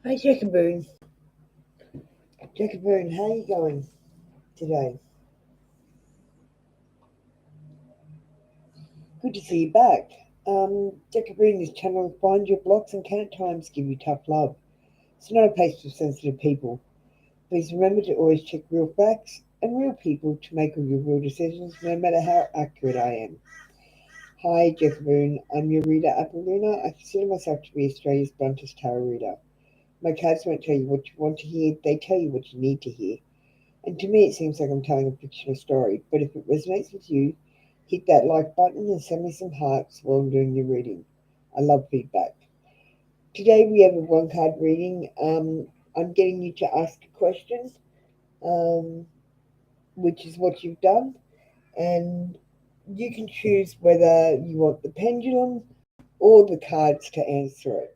Hi, Jackaboon. Jackaboon, how are you going today? Good to see you back. Jackaboon, this channel finds your blocks and can at times give you tough love. It's not a place for sensitive people. Please remember to always check real facts and real people to make all your real decisions, no matter how accurate I am. Hi, Jackaboon. I'm your reader, Appaluna. I consider myself to be Australia's bluntest tarot reader. My cards won't tell you what you want to hear, they tell you what you need to hear. And to me, it seems like I'm telling a fictional story. But if it resonates with you, hit that like button and send me some hearts while I'm doing your reading. I love feedback. Today we have a one card reading. I'm getting you to ask a question, um, which is what you've done. And you can choose whether you want the pendulum or the cards to answer it.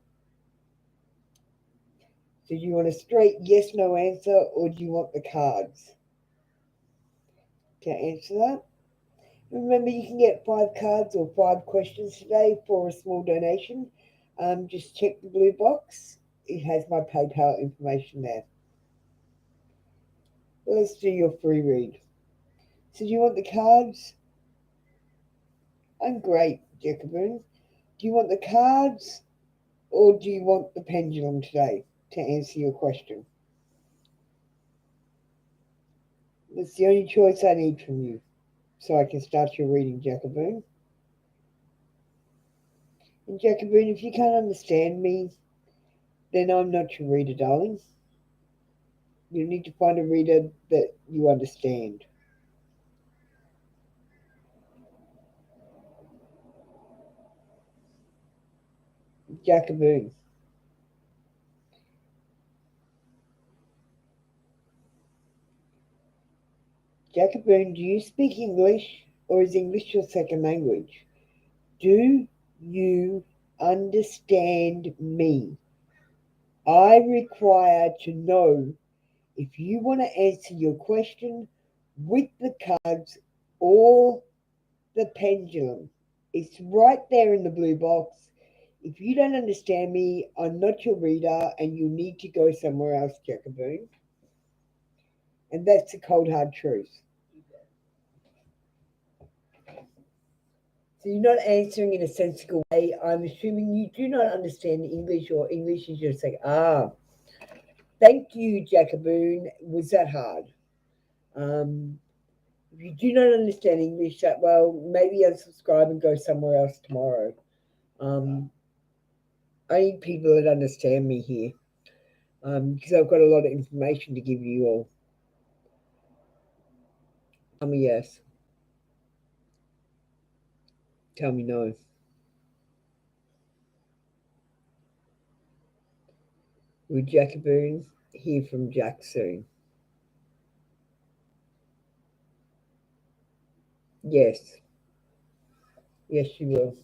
So do you want a straight yes no answer, or do you want the cards to answer that? Remember, you can get 5 cards or 5 questions today for a small donation. Just check the blue box. It has my PayPal information there. Let's do your free read. So do you want the cards? I'm great, Jackaboon. Do you want the cards or do you want the pendulum today to answer your question? That's the only choice I need from you so I can start your reading, Jackaboon. And Jackaboon, if you can't understand me, then I'm not your reader, darling. You need to find a reader that you understand. Jackaboon. Jackaboon, do you speak English or is English your second language? Do you understand me? I require to know if you want to answer your question with the cards or the pendulum. It's right there in the blue box. If you don't understand me, I'm not your reader and you need to go somewhere else, Jackaboon. And that's the cold hard truth. So you're not answering in a sensible way. I'm assuming you do not understand English, or English is just like, thank you, Jackaboon. Was that hard? If you do not understand English that well, maybe unsubscribe and go somewhere else tomorrow. I need people that understand me here, because I've got a lot of information to give you all. Tell me yes. Tell me no. Will Jackaboon hear from Jack soon? Yes. Yes, you will.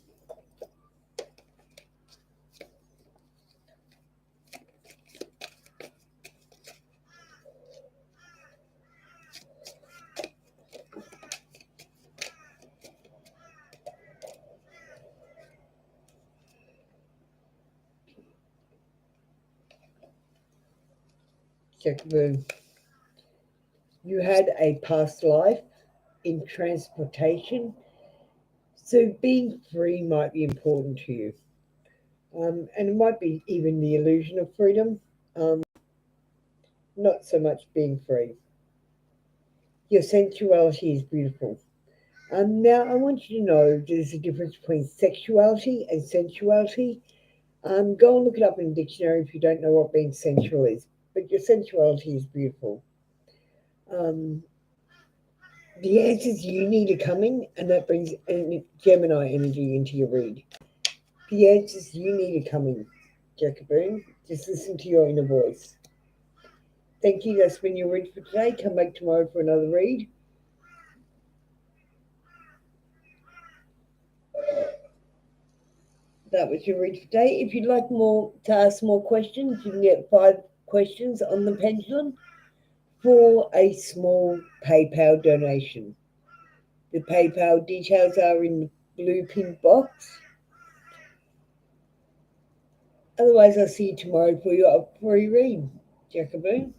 Jackaboon, you had a past life in transportation, so being free might be important to you. And it might be even the illusion of freedom, not so much being free. Your sensuality is beautiful. Now, I want you to know there's a difference between sexuality and sensuality. Go and look it up in the dictionary if you don't know what being sensual is. But your sensuality is beautiful. Um, the answers you need are coming, and that brings Gemini energy into your read. The answers you need are coming, Jackaboon. Just listen to your inner voice. Thank you. That's been your read for today. Come back tomorrow for another read. That was your read for today. If you'd like more to ask more questions, you can get 5 questions on the pendulum for a small PayPal donation. The PayPal details are in the blue pink box. Otherwise, I'll see you tomorrow for your read, Jacoboo.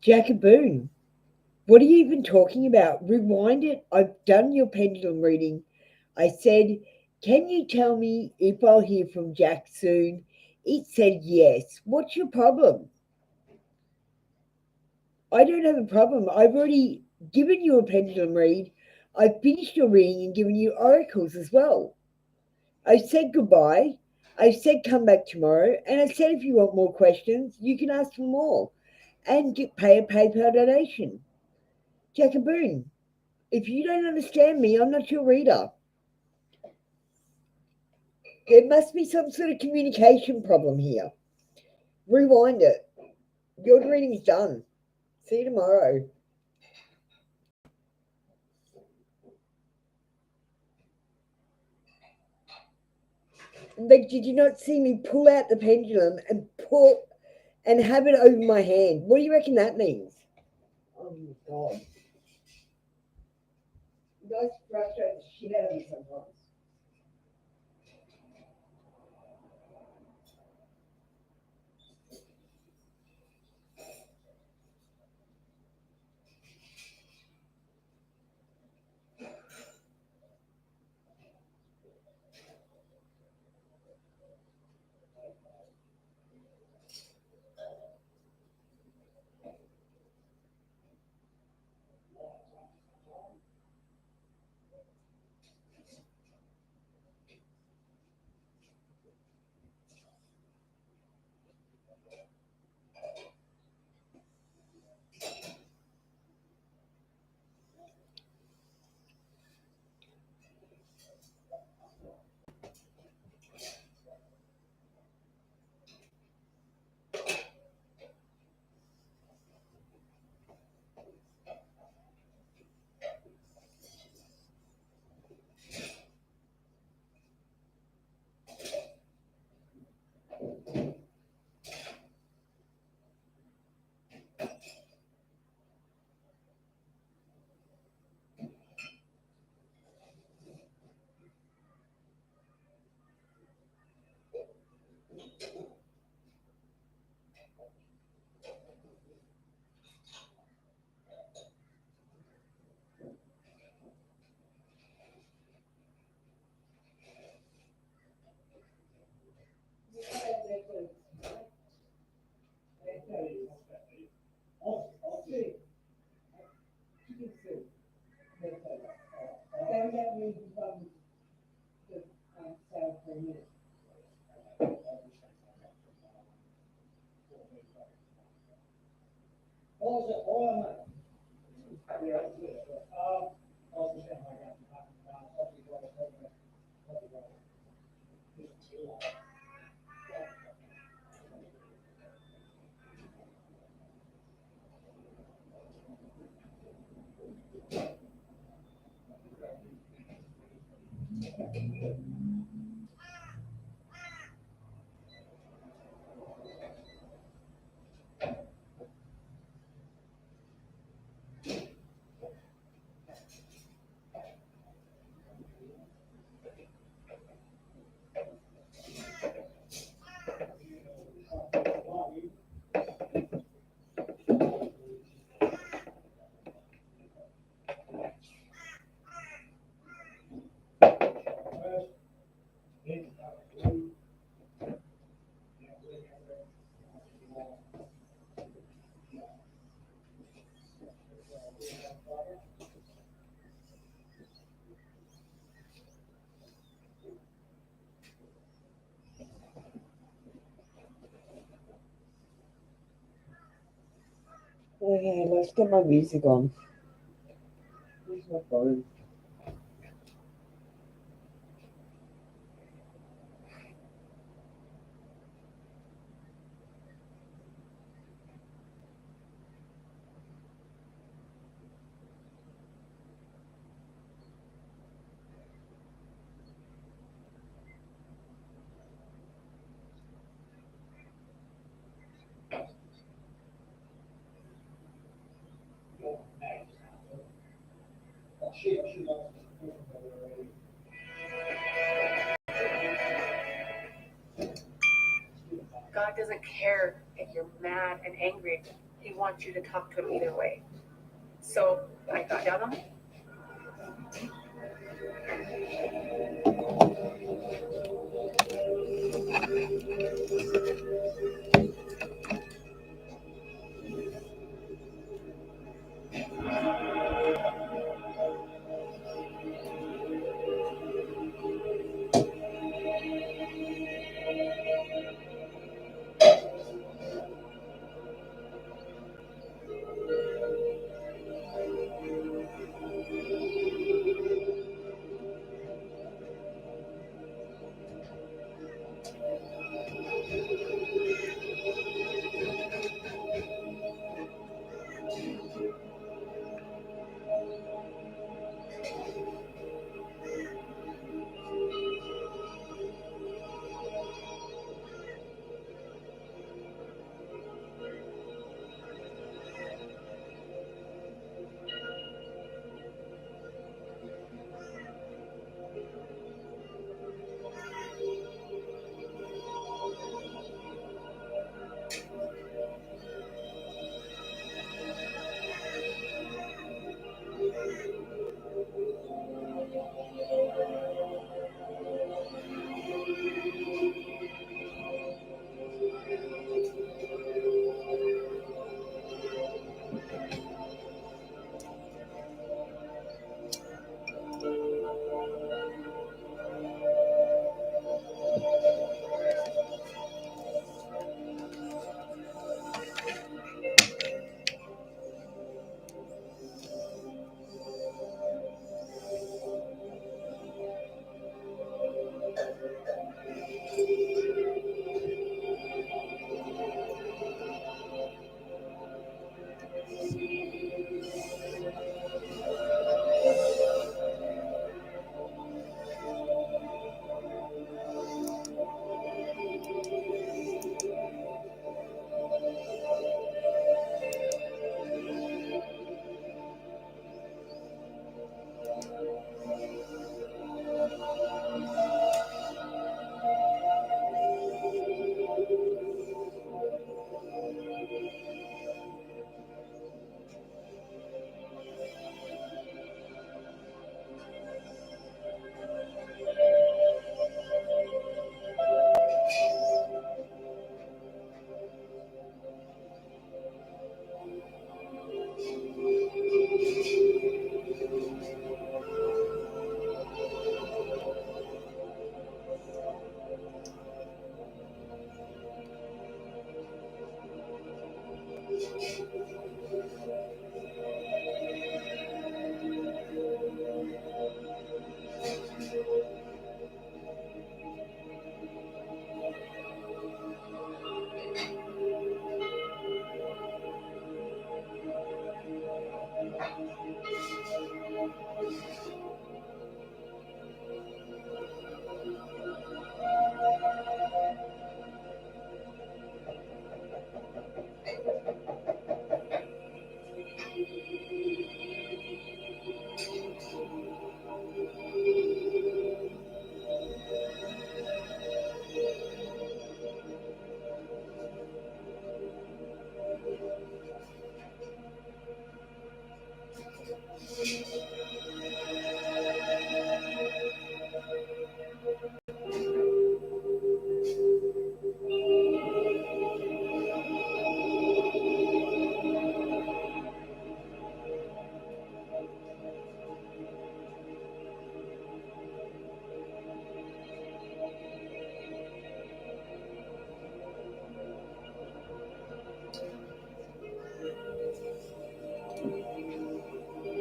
Jacoboo, what are you even talking about? Rewind it. I've done your pendulum reading. I said, can you tell me if I'll hear from Jack soon? It said yes. What's your problem? I don't have a problem. I've already given you a pendulum read. I've finished your reading and given you oracles as well. I said goodbye. I said come back tomorrow. And I said if you want more questions, you can ask for more and pay a PayPal donation. Jacoboo, if you don't understand me, I'm not your reader. There must be some sort of communication problem here. Rewind it. Your reading's done. See you tomorrow. Like, did you not see me pull out the pendulum and pull and have it over my hand? What do you reckon that means? Oh my god. You guys frustrate the shit out of me sometimes. Okay, let's get my music on. Where's my phone? God doesn't care if you're mad and angry. He wants you to talk to him either way. So I got down on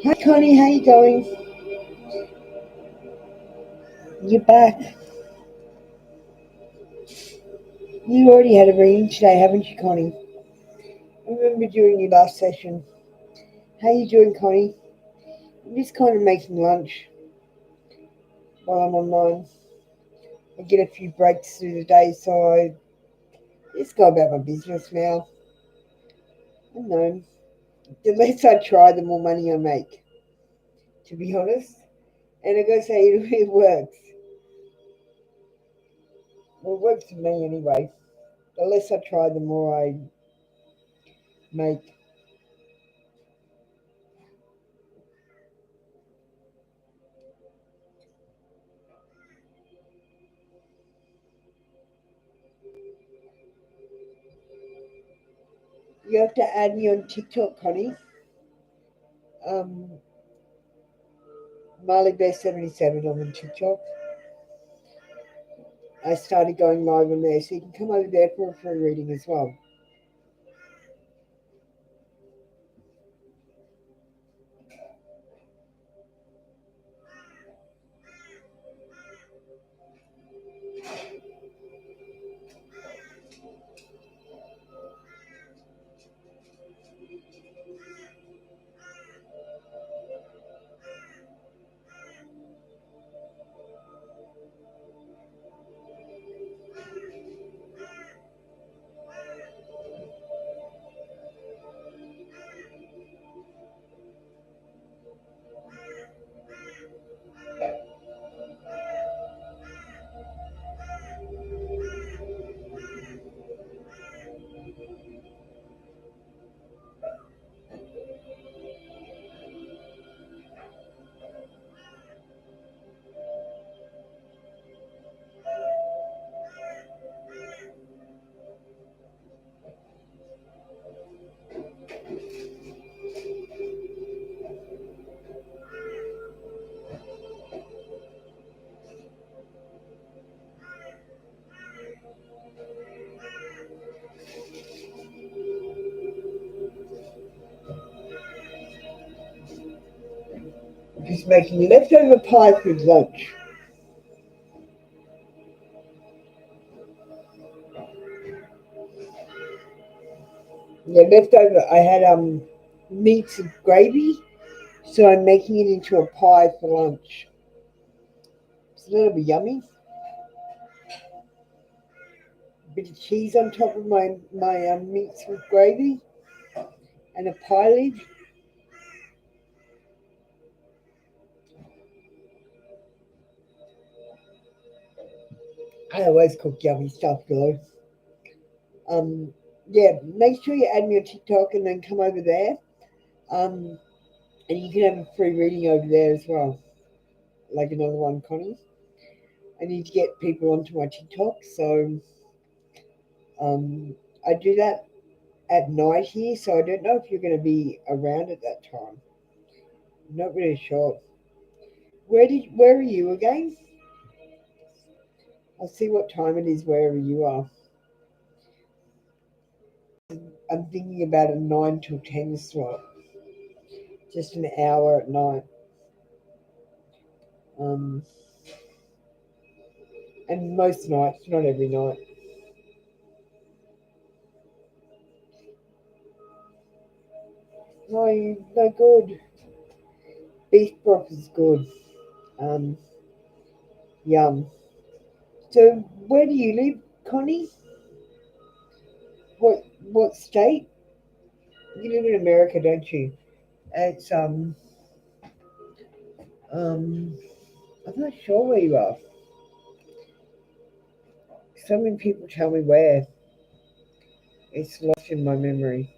Hi Connie, how you going? You're back. You already had a reading today, haven't you, Connie? I remember during your last session. How you doing, Connie? I'm just kind of making lunch while I'm online. I get a few breaks through the day, so I just go about my business now. I don't know. The less I try, the more money I make, to be honest. And I gotta say, it works. Well, it works for me anyway. The less I try, the more I make. You have to add me on TikTok, Connie. Um, Marley Bear 77 on TikTok. I started going live on there, so you can come over there for a free reading as well. Just making leftover pie for lunch. Yeah, leftover. I had meats and gravy, so I'm making it into a pie for lunch. So that'll be yummy. A bit of cheese on top of my meats with gravy, and a pie lid. I always cook yummy stuff though. Um, yeah, make sure you add me on TikTok and then come over there. Um, and you can have a free reading over there as well, like another one, Connie. I need to get people onto my TikTok, so I do that at night here, so I don't know if you're going to be around at that time. I'm not really sure. Where are you again? I'll see what time it is wherever you are. I'm thinking about a 9 till 10 slot, just an hour at night. Um, and most nights, not every night. No, no good. Beef broth is good. Um, yum. So where do you live, Connie? What state? You live in America, don't you? It's um I'm not sure where you are. So many people tell me where. It's lost in my memory.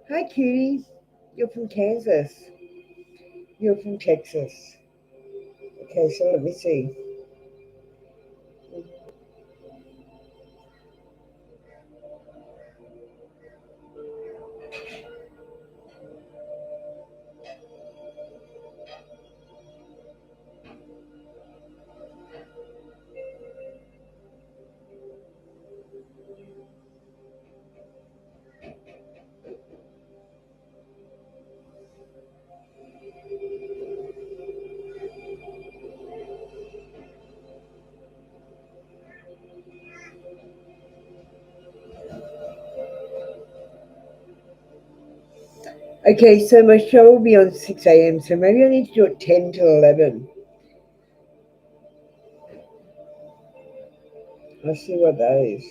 Hi cutie. You're from Kansas. You're from Texas. Okay, so let me see. Okay, so my show will be on 6 a.m. So maybe I need to do it 10 till 11. Let's see what that is.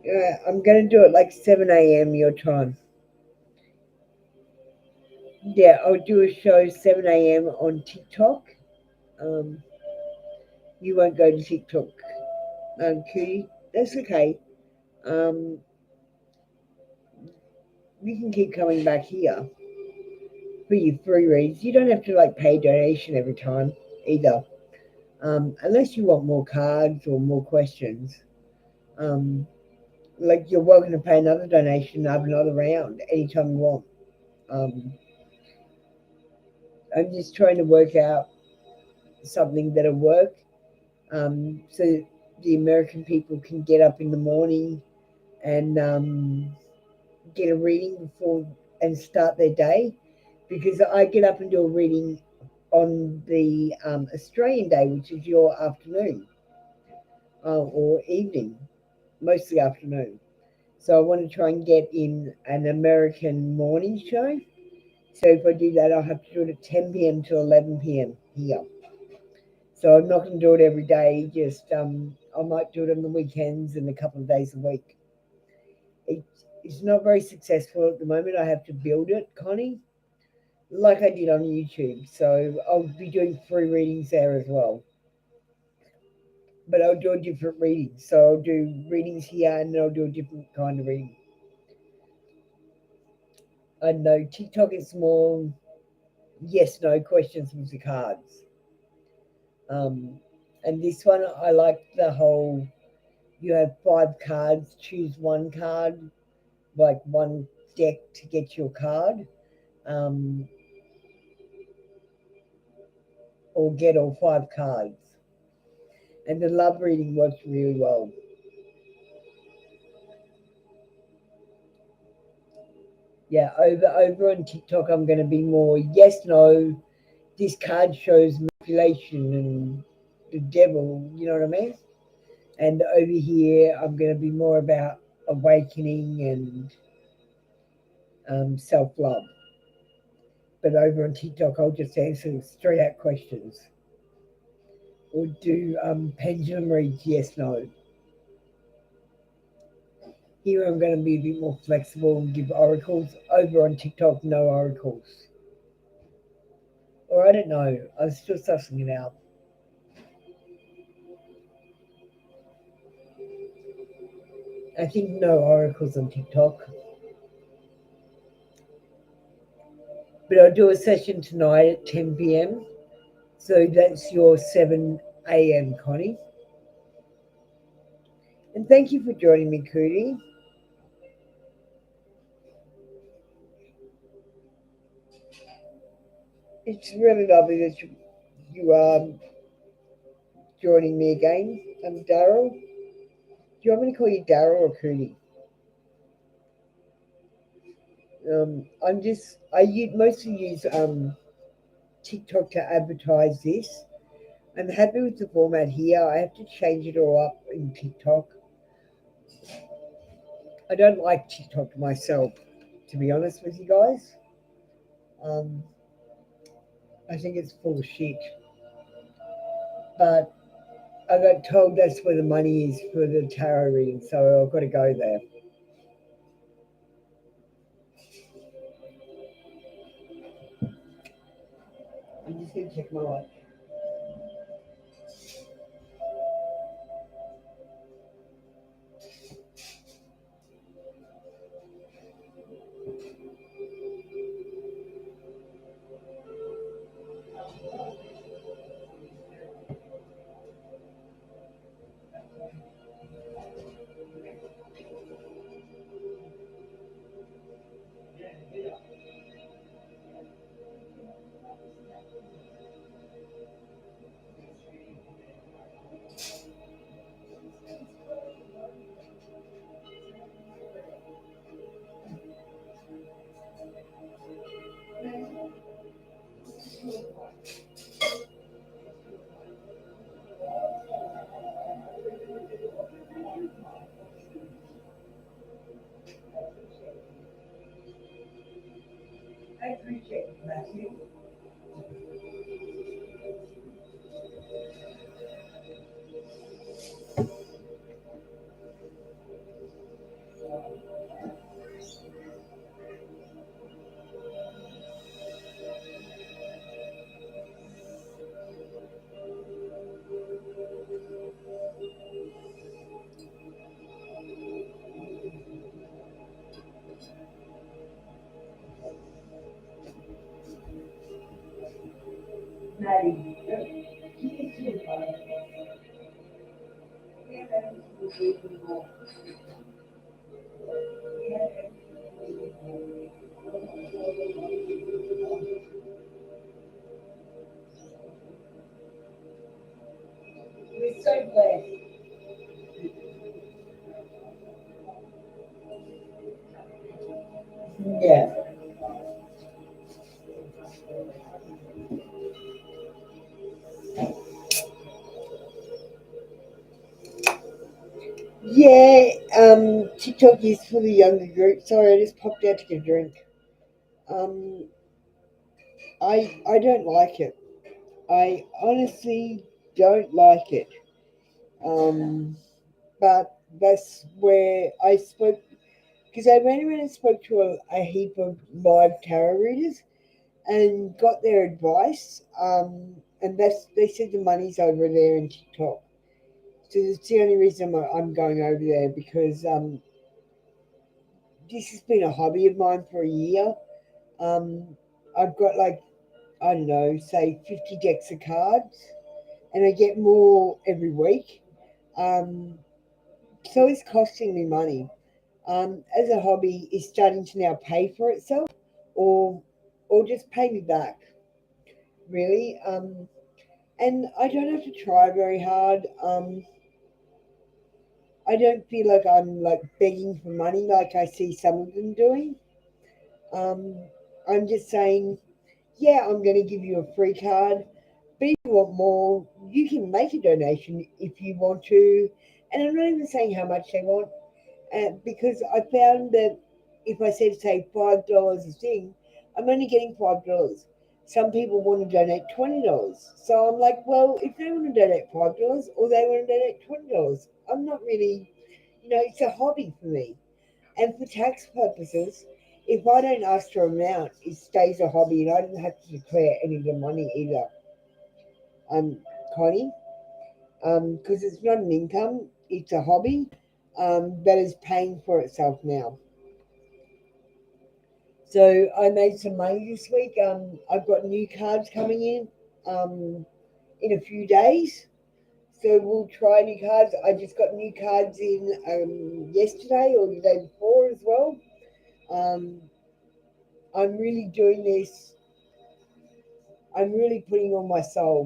Yeah, I'm going to do it like 7 a.m. your time. Yeah, I'll do a show 7 a.m. on TikTok. Um, you won't go to TikTok, Cootie. That's okay. Um, you can keep coming back here for your free reads. You don't have to like pay donation every time either, unless you want more cards or more questions. Um, like you're welcome to pay another donation, have another round anytime you want. Um, I'm just trying to work out something that'll work, so the American people can get up in the morning and get a reading before and start their day, because I get up and do a reading on the Australian day, which is your afternoon or evening, mostly afternoon. So I want to try and get in an American morning show. So if I do that, I'll have to do it at 10 p.m. to 11 p.m. here. So I'm not going to do it every day. Just I might do it on the weekends and a couple of days a week. It's not very successful at the moment. I have to build it, Connie, like I did on YouTube. So I'll be doing free readings there as well. But I'll do a different reading. So I'll do readings here and then I'll do a different kind of reading. I know TikTok is more yes, no questions with the cards. Um, and this one, I like the whole you have 5 cards, choose one card, like one deck to get your card, um, or get all 5 cards. And the love reading works really well. Yeah, over on TikTok, I'm going to be more yes, no. This card shows manipulation and the devil. You know what I mean? And over here, I'm going to be more about awakening and self love. But over on TikTok, I'll just answer straight out questions or do pendulum reads yes, no. Here I'm going to be a bit more flexible and give oracles. Over on TikTok, no oracles. Or I don't know. I'm still sussing it out. I think no oracles on TikTok. But I'll do a session tonight at 10 p.m. So that's your 7 a.m., Connie. And thank you for joining me, Cootie. It's really lovely that you are joining me again. I'm Daryl. Do you want me to call you Daryl or Cootie? I mostly use TikTok to advertise this. I'm happy with the format here. I have to change it all up in TikTok. I don't like TikTok myself, to be honest with you guys. Um, I think it's full of shit. But I got told that's where the money is for the tarot reading, so I've got to go there. I'm just going to check my watch. We're so blessed. Yeah. Yeah, TikTok is for the younger group. Sorry, I just popped out to get a drink. Um, I don't like it. I honestly don't like it. Um, but that's where I spoke because I went around and spoke to a heap of live tarot readers and got their advice. And they said the money's over there in TikTok. So it's the only reason I'm going over there because this has been a hobby of mine for a year. Um, I've got like, I don't know, say 50 decks of cards, and I get more every week. Um, so it's costing me money. As a hobby, it's starting to now pay for itself, or just pay me back, really. And I don't have to try very hard. I don't feel like I'm like begging for money like I see some of them doing. Um, I'm just saying, yeah, I'm going to give you a free card. But if you want more, you can make a donation if you want to. And I'm not even saying how much they want, because I found that if I said, say, $5 a thing, I'm only getting $5. Some people want to donate $20. So I'm like, well, if they want to donate $5 or they want to donate $20, I'm not really, it's a hobby for me. And for tax purposes, if I don't ask for amount, it stays a hobby and I don't have to declare any of the money either. Connie, because it's not an income, it's a hobby that is paying for itself now. So I made some money this week. I've got new cards coming in a few days. So we'll try new cards. I just got new cards in yesterday or the day before as well. Um, I'm really doing this. I'm really putting all my soul,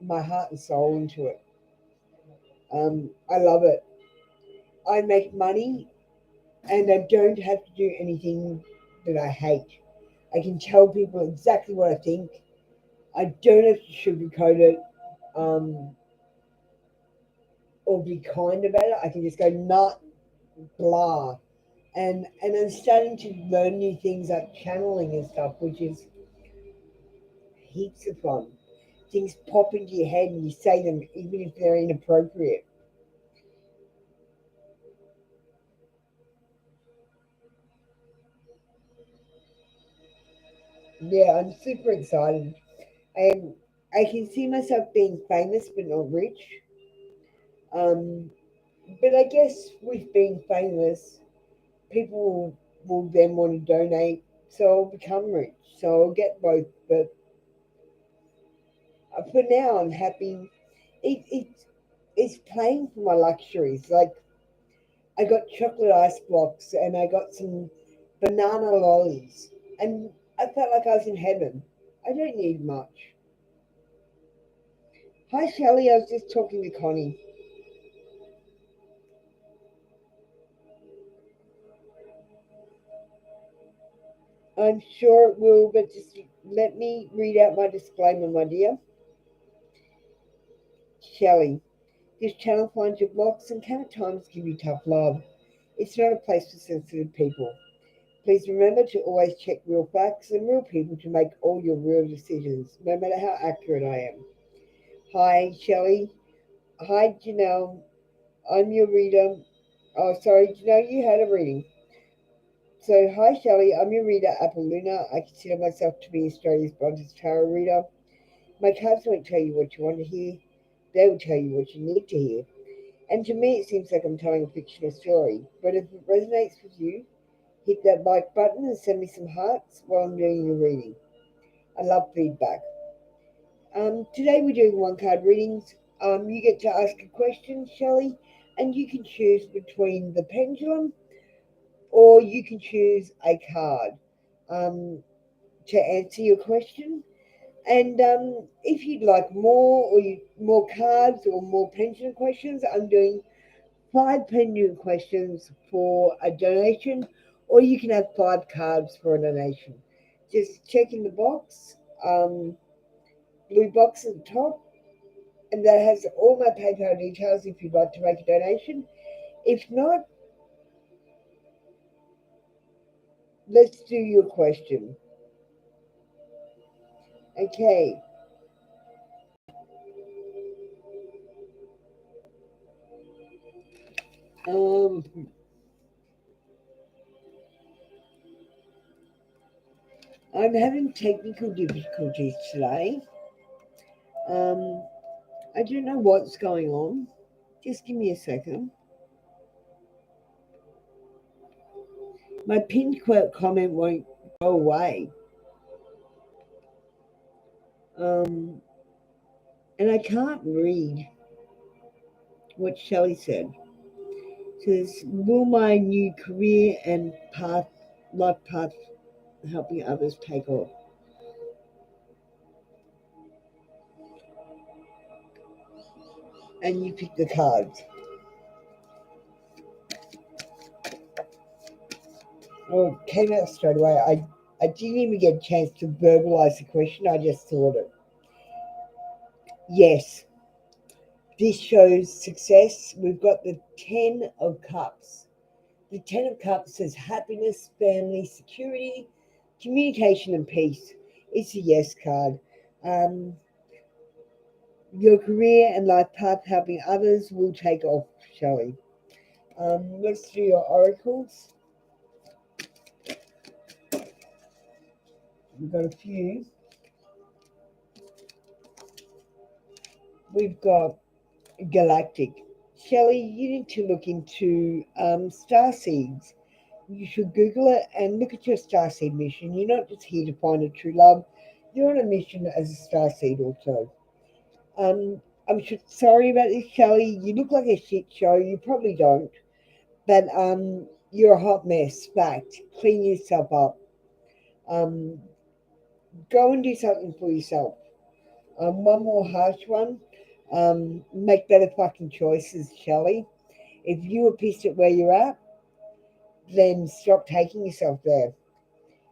my heart and soul into it. I love it. I make money, and I don't have to do anything that I hate. I can tell people exactly what I think. I don't have to sugarcoat it, um, or be kind about it. I can just go nut blah, and I'm starting to learn new things like channeling and stuff, which is heaps of fun. Things pop into your head and you say them even if they're inappropriate. Yeah, I'm super excited. And I can see myself being famous but not rich. Um, but I guess with being famous, people will then want to donate, so I'll become rich. So I'll get both. But for now, I'm happy. It it's paying for my luxuries. Like I got chocolate ice blocks and I got some banana lollies, and I felt like I was in heaven. I don't need much. Hi, Shelley. I was just talking to Connie. I'm sure it will, but just let me read out my disclaimer, my dear. Shelley, this channel finds your blocks and can at times give you tough love. It's not a place for sensitive people. Please remember to always check real facts and real people to make all your real decisions, no matter how accurate I am. Hi, Shelley. Hi, Janelle. I'm your reader. Oh, sorry, Janelle, you had a reading. So, hi, Shelley. I'm your reader, Apple Luna. I consider myself to be Australia's BLUNTEST tarot reader. My cards won't tell you what you want to hear. They will tell you what you need to hear. And to me, it seems like I'm telling a fictional story. But if it resonates with you, hit that like button and send me some hearts while I'm doing your reading. I love feedback. Today we're doing one card readings. You get to ask a question, Shelley, and you can choose between the pendulum or you can choose a card to answer your question. And if you'd like more cards or more pendulum questions, I'm doing 5 pendulum questions for a donation, or you can have 5 cards for a donation. Just check in the box, blue box at the top, and that has all my PayPal details if you'd like to make a donation. If not, let's do your question. Okay. I'm having technical difficulties today. I don't know what's going on. Just give me a second. My pinned comment won't go away. And I can't read what Shelley said. It says, will my new career and life path helping others take off? And you pick the cards. Oh, it came out straight away. I didn't even get a chance to verbalize the question. I just thought it. Yes, this shows success. We've got the 10 of Cups. The 10 of Cups says happiness, family, security, communication, and peace. It's a yes card. Your career and life path helping others will take off, Shelley. Let's do your oracles. We've got a few. We've got galactic. Shelley, you need to look into star seeds. You should Google it and look at your starseed mission. You're not just here to find a true love. You're on a mission as a starseed also. I'm sorry about this, Shelley. You look like a shit show. You probably don't. But you're a hot mess. Fact. Clean yourself up. Um, Go and do something for yourself. One more harsh one. Make better fucking choices, Shelley. If you were pissed at where you're at, then stop taking yourself there.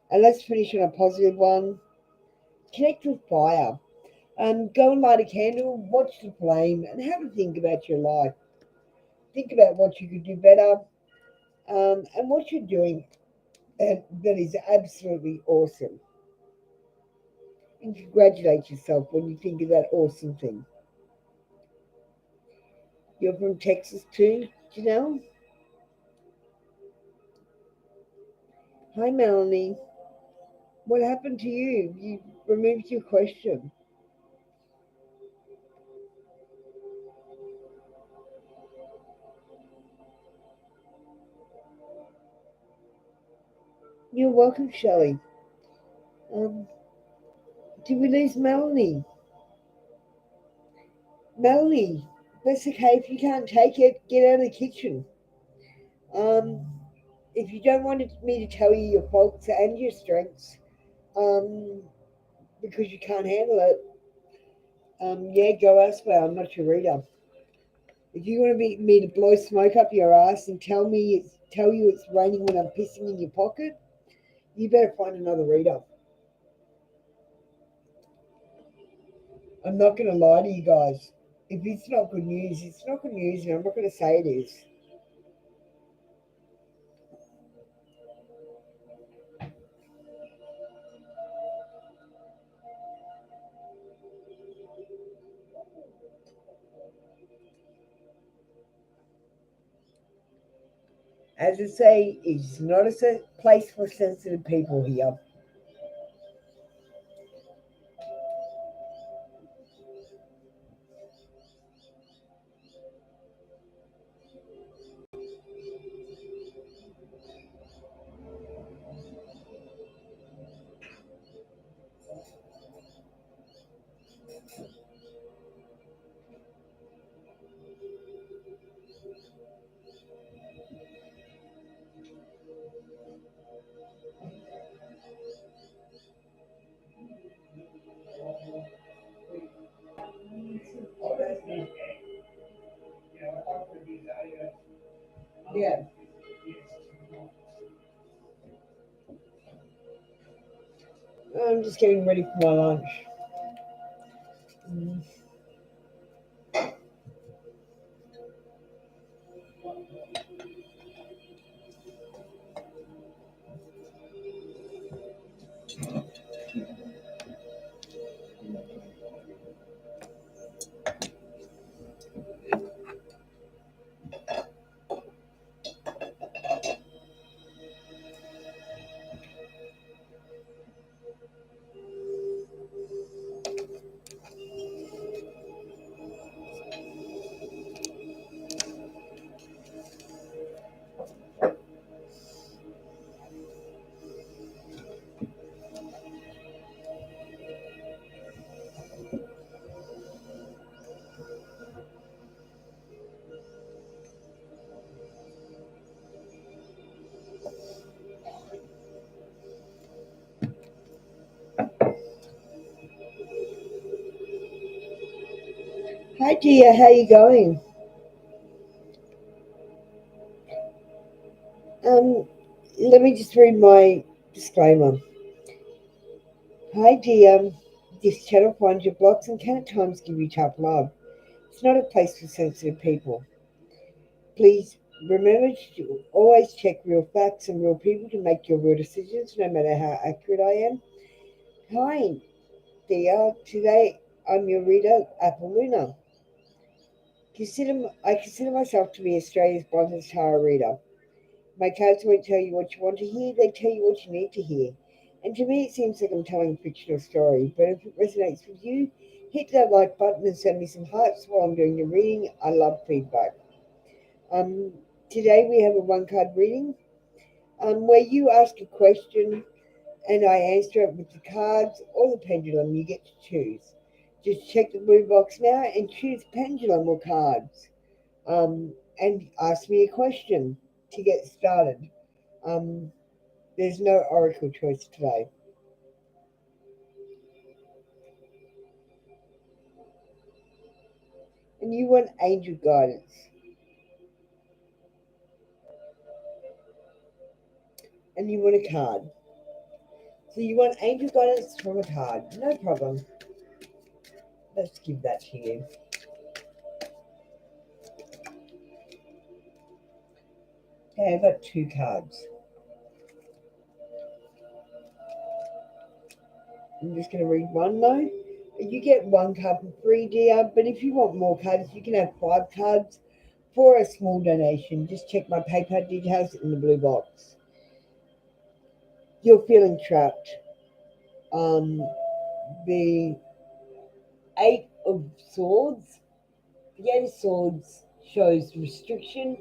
And let's finish on a positive one. Connect with fire. Go and light a candle, watch the flame, and have a think about your life. Think about what you could do better, and what you're doing that is absolutely awesome. And congratulate yourself when you think of that awesome thing. You're from Texas too, Janelle? Hi, Melanie. What happened to you? You removed your question. You're welcome, Shelley. Did we lose Melanie? Melanie, that's okay. If you can't take it, get out of the kitchen. Um, if you don't want me to tell you your faults and your strengths, um, because you can't handle it, yeah, go elsewhere. I'm not your reader. If you want me to blow smoke up your ass and tell you it's raining when I'm pissing in your pocket, you better find another reader. I'm not going to lie to you guys. If it's not good news, it's not good news, and I'm not going to say it is. As I say, it's not a place for sensitive people here. Yeah. I'm just getting ready for my lunch. Mm. Hi, dear. How you going? Um, Let me just read my disclaimer. Hi, dear. This channel finds your blocks and can at times give you tough love. It's not a place for sensitive people. Please remember to always check real facts and real people to make your real decisions, no matter how accurate I am. Hi, dear. Today I'm your reader, Apple Luna. I consider myself to be Australia's bluntest tarot reader. My cards won't tell you what you want to hear, they tell you what you need to hear. And to me, it seems like I'm telling a fictional story, but if it resonates with you, hit that like button and send me some hearts while I'm doing the reading. I love feedback. Um, Today we have a one card reading where you ask a question and I answer it with the cards or the pendulum. You get to choose. Just check the blue box now and choose pendulum or cards. And ask me a question to get started. Um, there's no oracle choice today. And you want angel guidance. And you want a card. So you want angel guidance from a card. No problem. Let's give that to you. Okay, I've got two cards. I'm just going to read one though. You get one card for free, dear, but if you want more cards, you can have 5 cards for a small donation. Just check my PayPal details in the blue box. You're feeling trapped. Um, the Eight of Swords. The Eight of Swords shows restriction,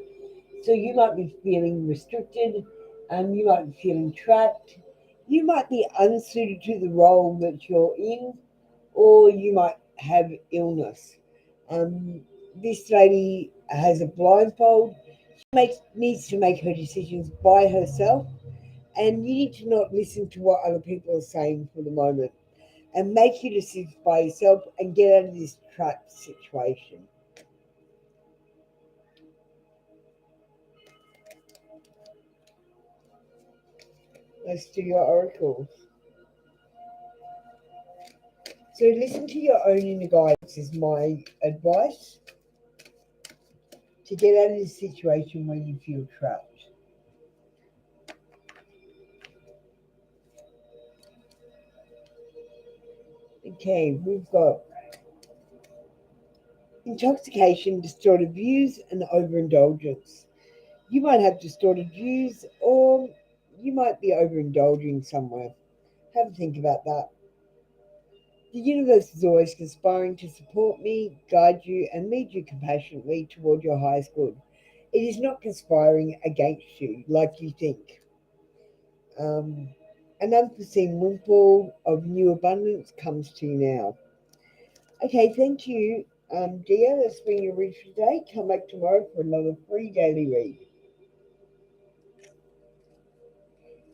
so you might be feeling restricted, you might be feeling trapped, you might be unsuited to the role that you're in, or you might have illness. This lady has a blindfold. Needs to make her decisions by herself, and you need to not listen to what other people are saying for the moment, and make your decisions by yourself and get out of this trapped situation. Let's do your oracles. So listen to your own inner guidance is my advice to get out of this situation where you feel trapped. Okay, we've got intoxication, distorted views, and overindulgence. You might have distorted views, or you might be overindulging somewhere. Have a think about that. The universe is always conspiring to support me, guide you, and lead you compassionately toward your highest good. It is not conspiring against you like you think. Um, an unforeseen windfall of new abundance comes to you now. Okay, thank you, Dia. That's been your read for today. Come back tomorrow for another free daily read.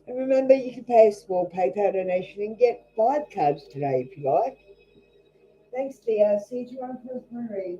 And remember, you can pay a small PayPal donation and get 5 cards today if you like. Thanks, Dia. See you tomorrow for a free read.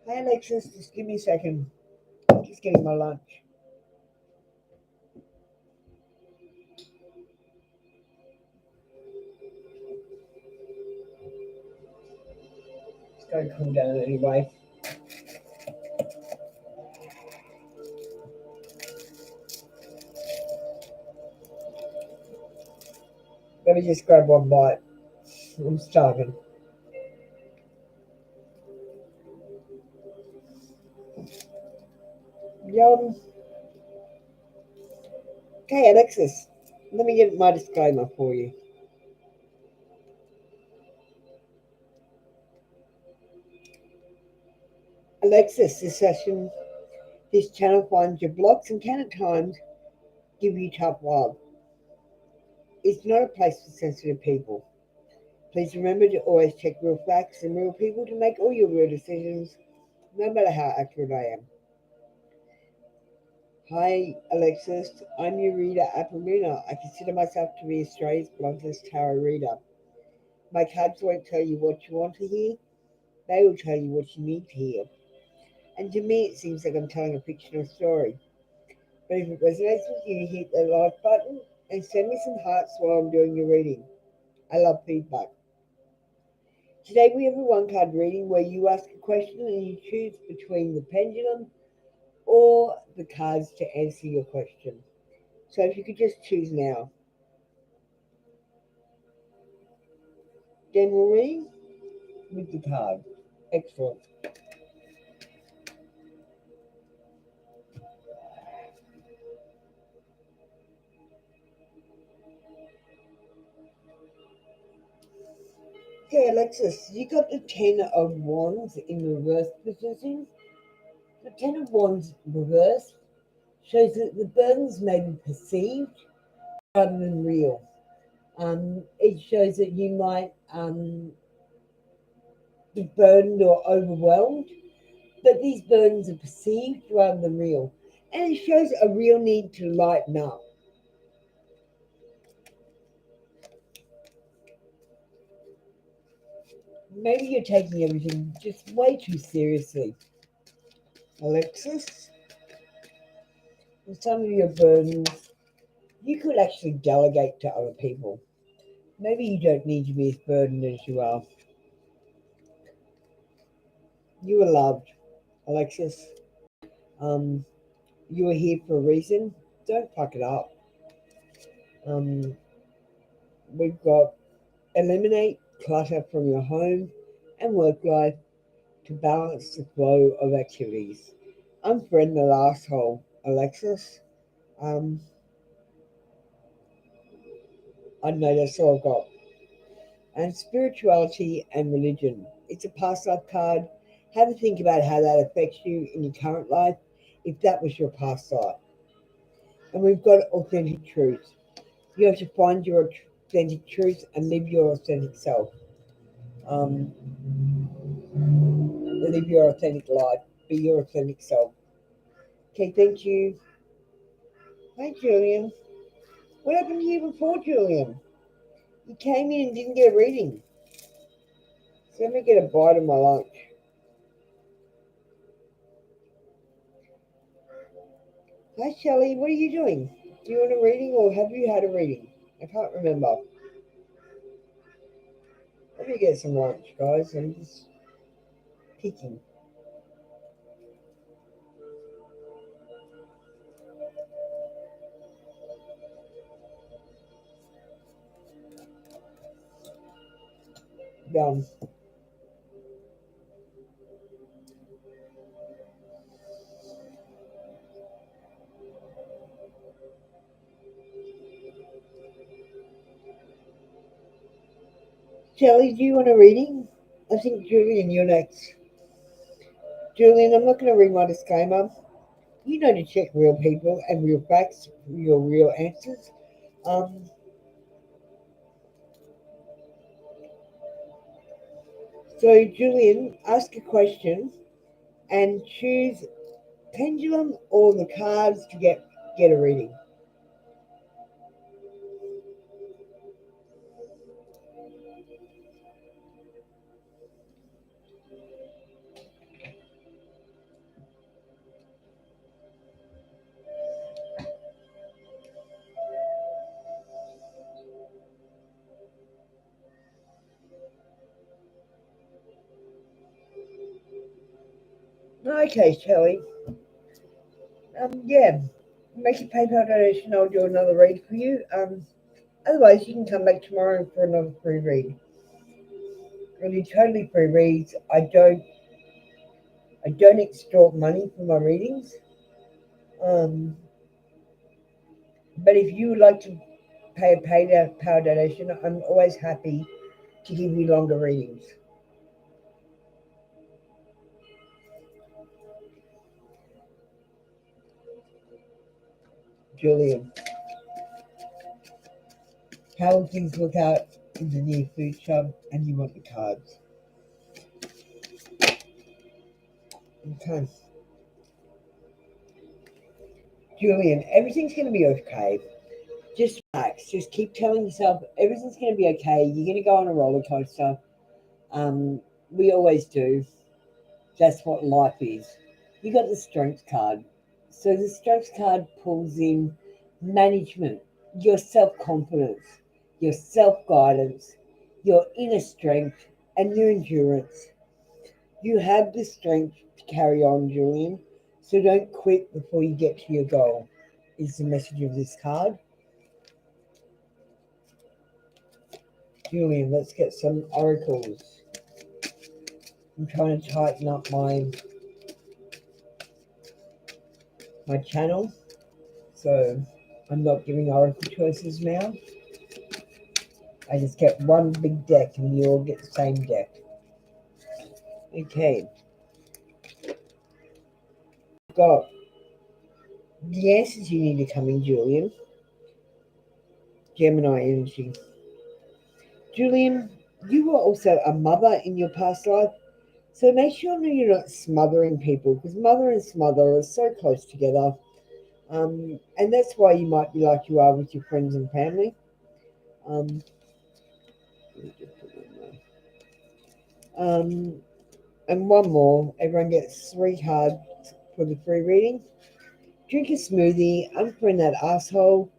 Hey, Alexis, just give me a second. I'm just getting my lunch. It's going to cool down anyway. Let me just grab one bite. I'm starving. Yum. Okay, Alexis, let me get my disclaimer for you. Alexis, this channel finds your blocks and can at times give you tough love. It's not a place for sensitive people. Please remember to always check real facts and real people to make all your real decisions, no matter how accurate I am. Hi, Alexis. I'm your reader, Appaluna. I consider myself to be Australia's bluntest tarot reader. My cards won't tell you what you want to hear, they will tell you what you need to hear. And to me, it seems like I'm telling a fictional story. But if it resonates with you, hit the like button and send me some hearts while I'm doing your reading. I love feedback. Today we have a 1 card reading where you ask a question and you choose between the pendulum or the cards to answer your question. So if you could just choose now. Then we'll read with the card. Excellent. Okay, Alexis, you got the Ten of Wands in reverse position. The Ten of Wands reversed shows that the burdens may be perceived rather than real. It shows that you might be burdened or overwhelmed, but these burdens are perceived rather than real. And it shows a real need to lighten up. Maybe you're taking everything just way too seriously, Alexis. And some of your burdens you could actually delegate to other people. Maybe you don't need to be as burdened as you are. You are loved, Alexis. Um, you are here for a reason. Don't fuck it up. Um, we've got eliminate clutter from your home and work life to balance the flow of activities. Unfriend the asshole, Alexis. Um, I know that's all I've got. And spirituality and religion. It's a past life card. Have a think about how that affects you in your current life, if that was your past life. And we've got authentic truth. You have to find your authentic truth and live your authentic self. Um, live your authentic life. Be your authentic self. Okay, thank you. Hi, Julian. What happened to you before, Julian? You came in and didn't get a reading. So let me get a bite of my lunch. Hi Shelley, what are you doing? Do you want a reading or have you had a reading? I can't remember. Let me get some lunch, guys. I'm just picking. Yum. Shelley, do you want a reading? I think Julian, you're next. Julian, I'm not going to read my disclaimer. You know to check real people and real facts for your real answers. Um, so, Julian, ask a question and choose pendulum or the cards to get a reading. Okay, Shelley. Yeah, make a PayPal donation. I'll do another read for you. Otherwise, you can come back tomorrow for another free read. Really, totally free reads. I don't extort money for my readings. Um, but if you would like to pay a PayPal donation, I'm always happy to give you longer readings. Julian, how will things look out in the near future? And you want the cards. Okay. Julian, everything's going to be okay. Just relax. Just keep telling yourself everything's going to be okay. You're going to go on a roller coaster. We always do. That's what life is. You got the strength card. So the strength card pulls in management, your self confidence, your self guidance, your inner strength, and your endurance. You have the strength to carry on, Julian. So don't quit before you get to your goal, is the message of this card. Julian, let's get some oracles. I'm trying to tighten up my channel, so I'm not giving oracle choices now. I just get one big deck and you all get the same deck. Okay. Got the answers you need to come in, Julian. Gemini energy. Julian, you were also a mother in your past life, so make sure you're not smothering people, because mother and smother are so close together. And that's why you might be like you are with your friends and family. Um, um, and one more. Everyone gets 3 cards for the free reading. Drink a smoothie, unfriend that asshole,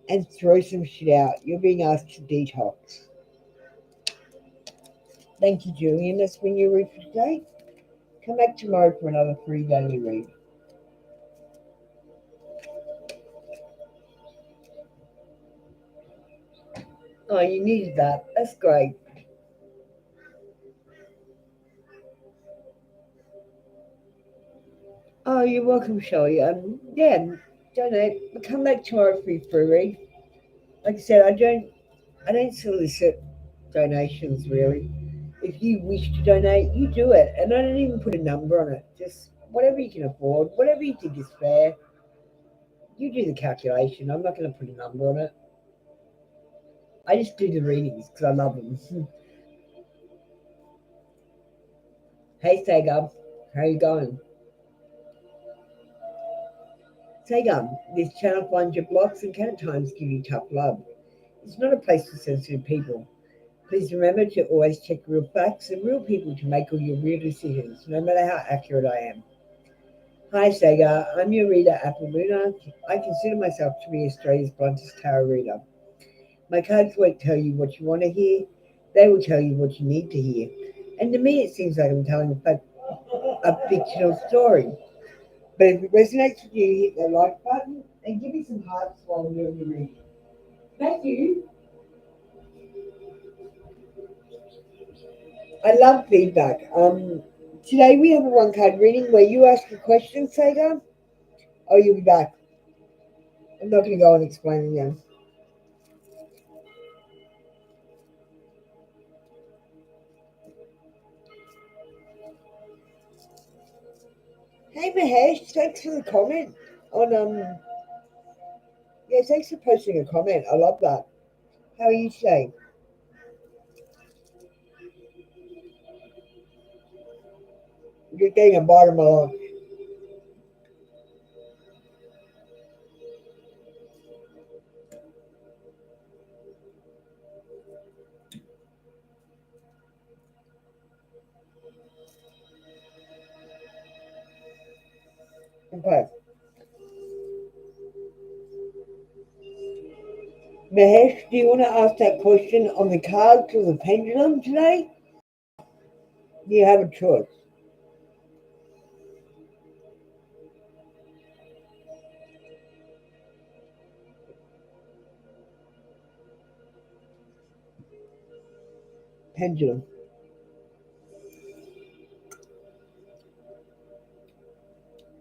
and throw some shit out. You're being asked to detox. Thank you, Julian. That's been your read for today. Come back tomorrow for another free daily read. Oh, you needed that. That's great. Oh, you're welcome, Shelley. Yeah, donate. But come back tomorrow for your free read. Like I said, I don't solicit donations really. If you wish to donate, you do it, and I don't even put a number on it. Just whatever you can afford, whatever you think is fair. You do the calculation. I'm not going to put a number on it. I just do the readings because I love them. Hey, Sagar, how you going? Sagar, this channel finds your blocks and can at times give you tough love. It's not a place for sensitive people. Please remember to always check real facts and real people to make all your real decisions, no matter how accurate I am. Hi, Sega. I'm your reader, Apple Luna. I consider myself to be Australia's bluntest tarot reader. My cards won't tell you what you want to hear, they will tell you what you need to hear. And to me, it seems like I'm telling a fictional story. But if it resonates with you, hit the like button and give me some hearts while I'm doing the reading. Thank you. I love feedback. Today we have a one card reading where you ask a question, Sega. Oh, you'll be back. I'm not going to go and explain it again. Hey Mahesh, thanks for the comment on yeah, thanks for posting a comment. I love that. How are you today? You're getting a bottom of lunch. Okay. Mahesh, do you want to ask that question on the cards or the pendulum today? You have a choice. Pendulum.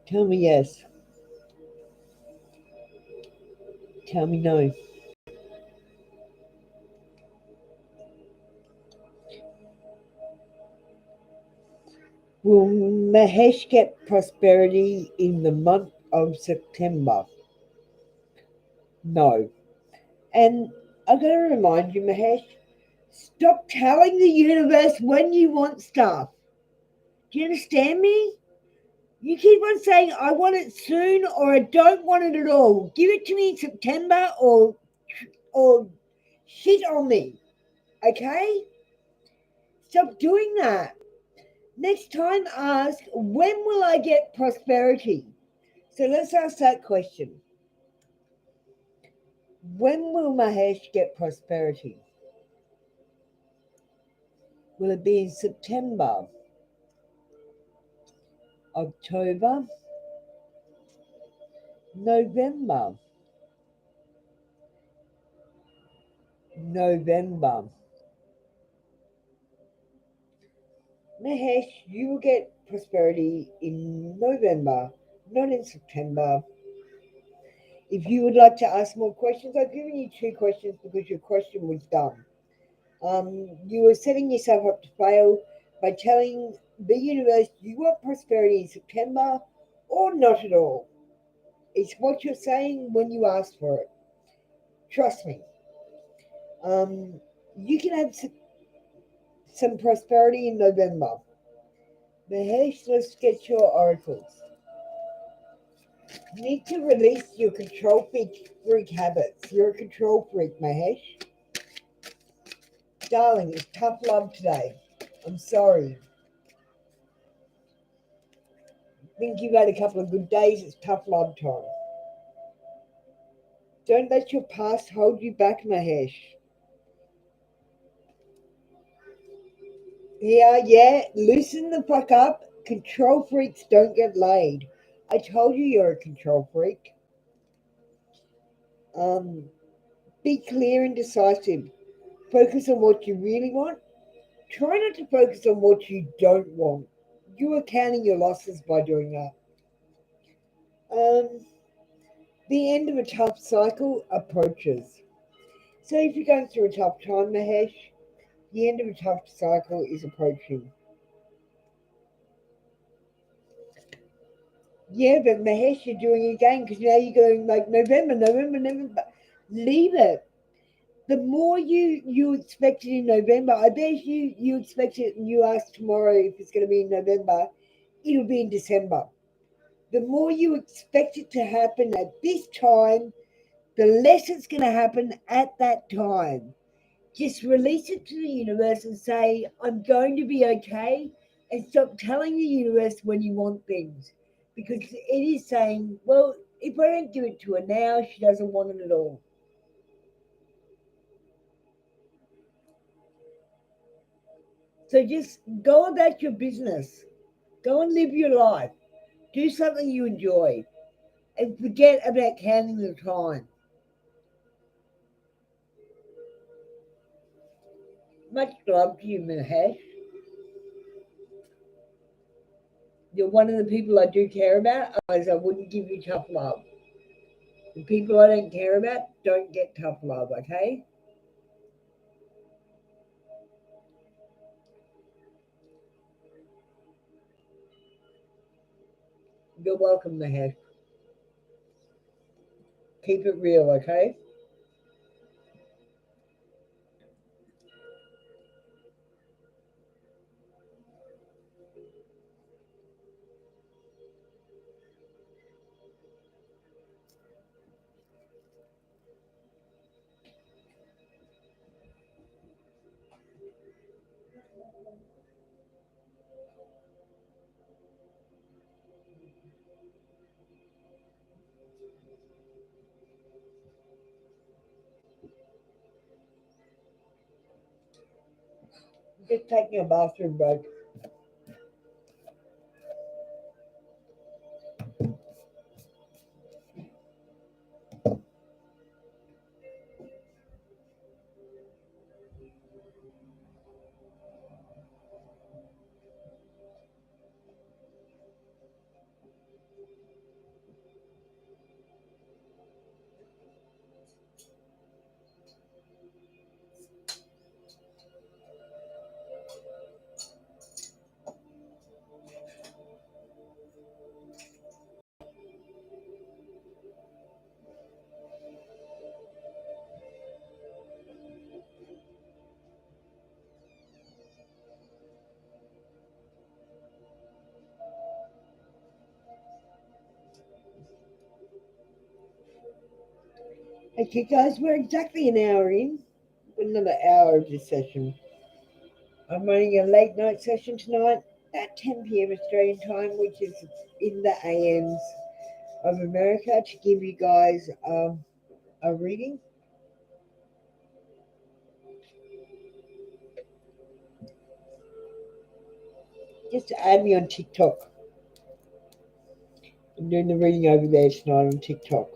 Tell me yes. Tell me no. Will Mahesh get prosperity in the month of September? No. And I've got to remind you, Mahesh, stop telling the universe when you want stuff. Do you understand me? You keep on saying, I want it soon or I don't want it at all. Give it to me in September or shit on me. Okay? Stop doing that. Next time ask, when will I get prosperity? So let's ask that question. When will Mahesh get prosperity? Will it be in September, October, November? November. Mahesh, you will get prosperity in November, not in September. If you would like to ask more questions, I've given you two questions because your question was dumb. You are setting yourself up to fail by telling the universe you want prosperity in September or not at all. It's what you're saying when you ask for it. Trust me. Um, you can have some prosperity in November. Mahesh, let's get your oracles. You need to release your control freak habits. You're a control freak, Mahesh. Darling, it's tough love today. I'm sorry. Think you've had a couple of good days, it's tough love time. Don't let your past hold you back, Mahesh. Yeah, loosen the fuck up. Control freaks don't get laid. I told you you're a control freak. Um, be clear and decisive. Focus on what you really want. Try not to focus on what you don't want. You are counting your losses by doing that. Um, the end of a tough cycle approaches. So if you're going through a tough time, Mahesh, the end of a tough cycle is approaching. Yeah, but Mahesh, you're doing it again because now you're going like November. Leave it. The more you expect it in November, I bet you expect it and you ask tomorrow if it's going to be in November, it'll be in December. The more you expect it to happen at this time, the less it's going to happen at that time. Just release it to the universe and say, I'm going to be okay, and stop telling the universe when you want things. because it is saying, well, if I don't give it to her now, she doesn't want it at all. So just go about your business. Go and live your life. Do something you enjoy. And forget about counting the time. Much love to you, Mahesh. You're one of the people I do care about, otherwise I wouldn't give you tough love. The people I don't care about don't get tough love, okay? You're welcome, Mahesh. Keep it real, okay? Just taking a bathroom break. Okay, guys, we're exactly an hour in. Another hour of this session. I'm running a late night session tonight at 10 p.m. Australian time, which is in the AMs of America, to give you guys a reading. Just add me on TikTok. I'm doing the reading over there tonight on TikTok.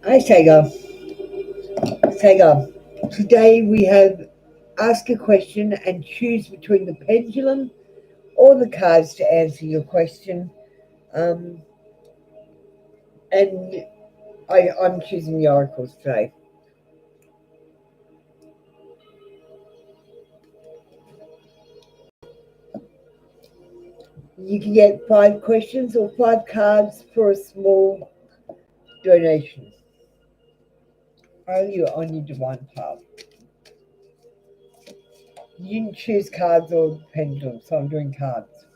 Hi, Sagar. Sagar. Today we have ask a question and choose between the pendulum or the cards to answer your question. Um, and I'm choosing the oracles today. You can get 5 questions or 5 cards for a small donation. Are you on your divine path? You didn't choose cards or pendulum, so I'm doing cards.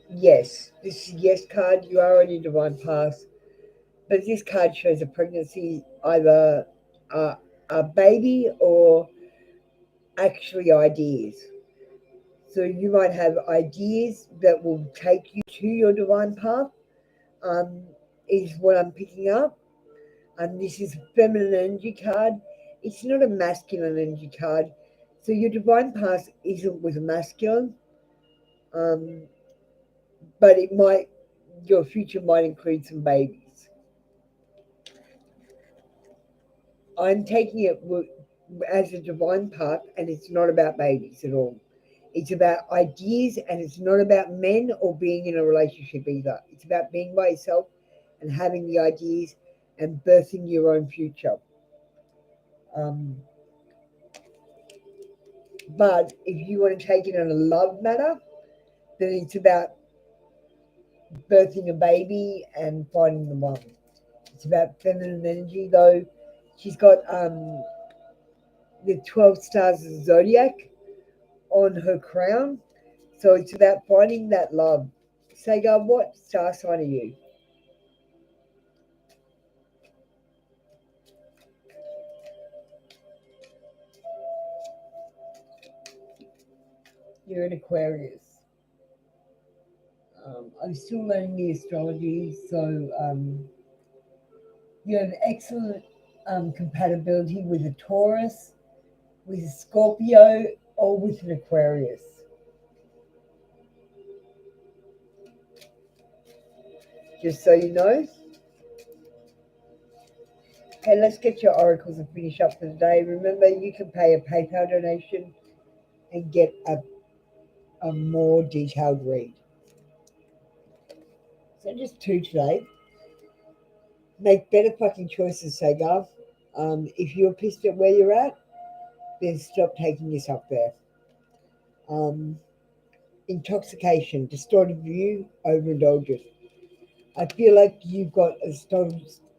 Yes, this is yes card. You are on your divine path, but this card shows a pregnancy, either a baby or actually ideas. So you might have ideas that will take you to your divine path, um, is what I'm picking up. And this is a feminine energy card. It's not a masculine energy card. So your divine path isn't with a masculine, um, but your future might include some babies. I'm taking it as a divine path, and it's not about babies at all. It's about ideas, and it's not about men or being in a relationship either. It's about being by yourself and having the ideas and birthing your own future. Um, but if you want to take it on a love matter, then it's about birthing a baby and finding the one. It's about feminine energy, though. She's got the 12 stars of the zodiac on her crown. So it's about finding that love. Sagar, what star sign are you? You're an Aquarius. I'm still learning the astrology, so you have excellent compatibility with a Taurus, with a Scorpio, or with an Aquarius. Just so you know. Hey, let's get your oracles and finish up for the day. Remember, you can pay a PayPal donation and get a more detailed read. So just two today. Make better fucking choices, Sagar. If you're pissed at where you're at, then stop taking yourself there. Um, Intoxication, distorted view, overindulgence. I feel like you've got a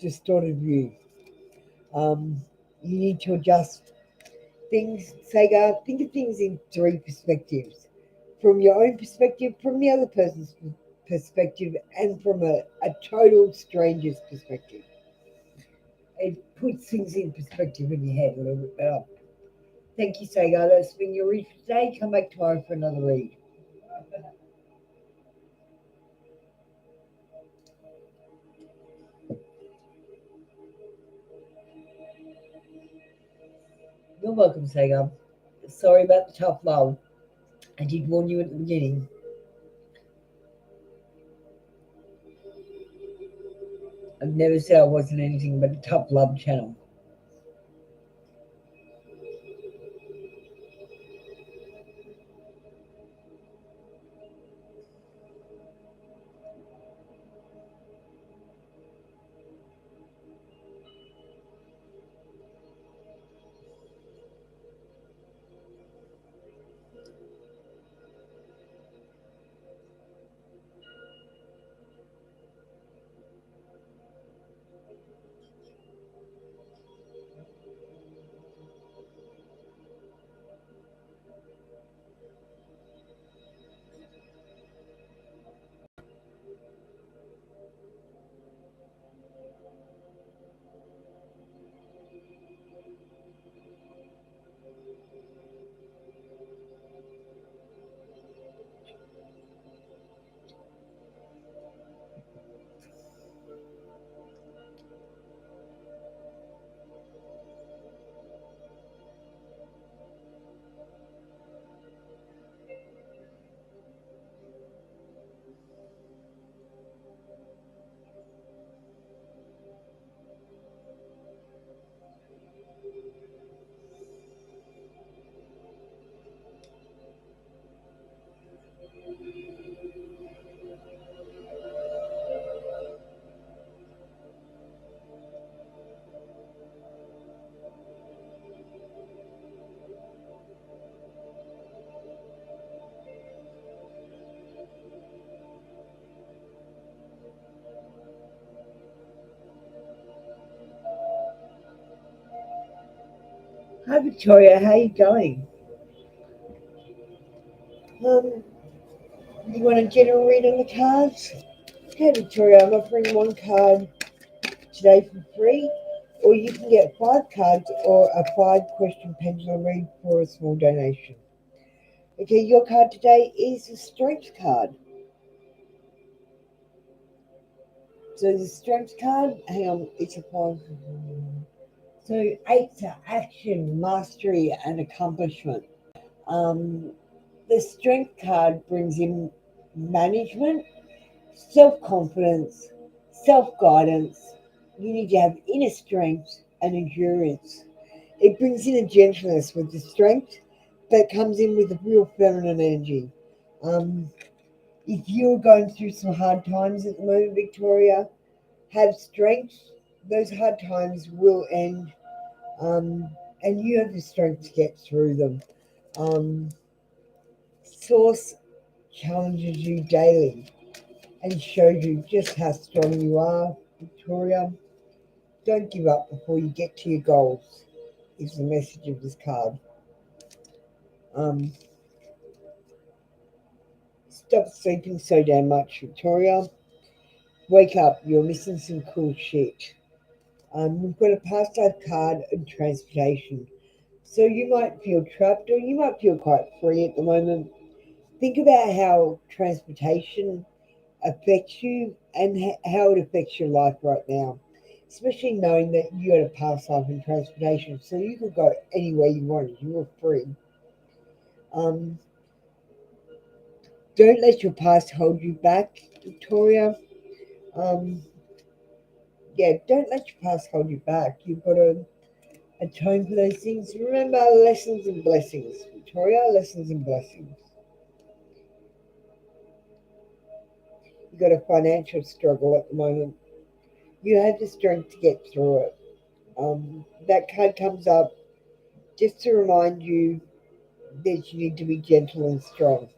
distorted view. Um, you need to adjust things, Sagar. Think of things in three perspectives: from your own perspective, from the other person's perspective, and from a total stranger's perspective. It puts things in perspective in your head a little bit better. Thank you, Sagar. That's been your read for today. Come back tomorrow for another read. You're welcome, Sagar. Sorry about the tough love. I did warn you at the beginning. I've never said I wasn't anything but a tough love channel. Hi, Victoria. How you going? You want a general read on the cards? Okay, Victoria, I'm offering one card today for free. or you can get 5 cards or a 5-question pendulum read for a small donation. Okay, your card today is the Strength card. So the Strength card, hang on, it's a 5. So 8's action, mastery, and accomplishment. The Strength card brings in management, self-confidence, self-guidance. You need to have inner strength and endurance. It brings in a gentleness with the strength that comes in with a real feminine energy. If you're going through some hard times at the moment, Victoria, have strength. Those hard times will end, and you have the strength to get through them. Source challenges you daily and shows you just how strong you are, Victoria. Don't give up before you get to your goals, is the message of this card. Stop sleeping so damn much, Victoria. Wake up, you're missing some cool shit. We've got a past life card and transportation. So you might feel trapped or you might feel quite free at the moment. Think about how transportation affects you and how it affects your life right now, especially knowing that you had a past life in transportation, so you could go anywhere you wanted. You were free. Don't let your past hold you back, Victoria. Um, yeah, don't let your past hold you back. You've got to atone for those things. Remember, lessons and blessings, Victoria. Lessons and blessings. You've got a financial struggle at the moment. You have the strength to get through it. That card comes up just to remind you that you need to be gentle and strong.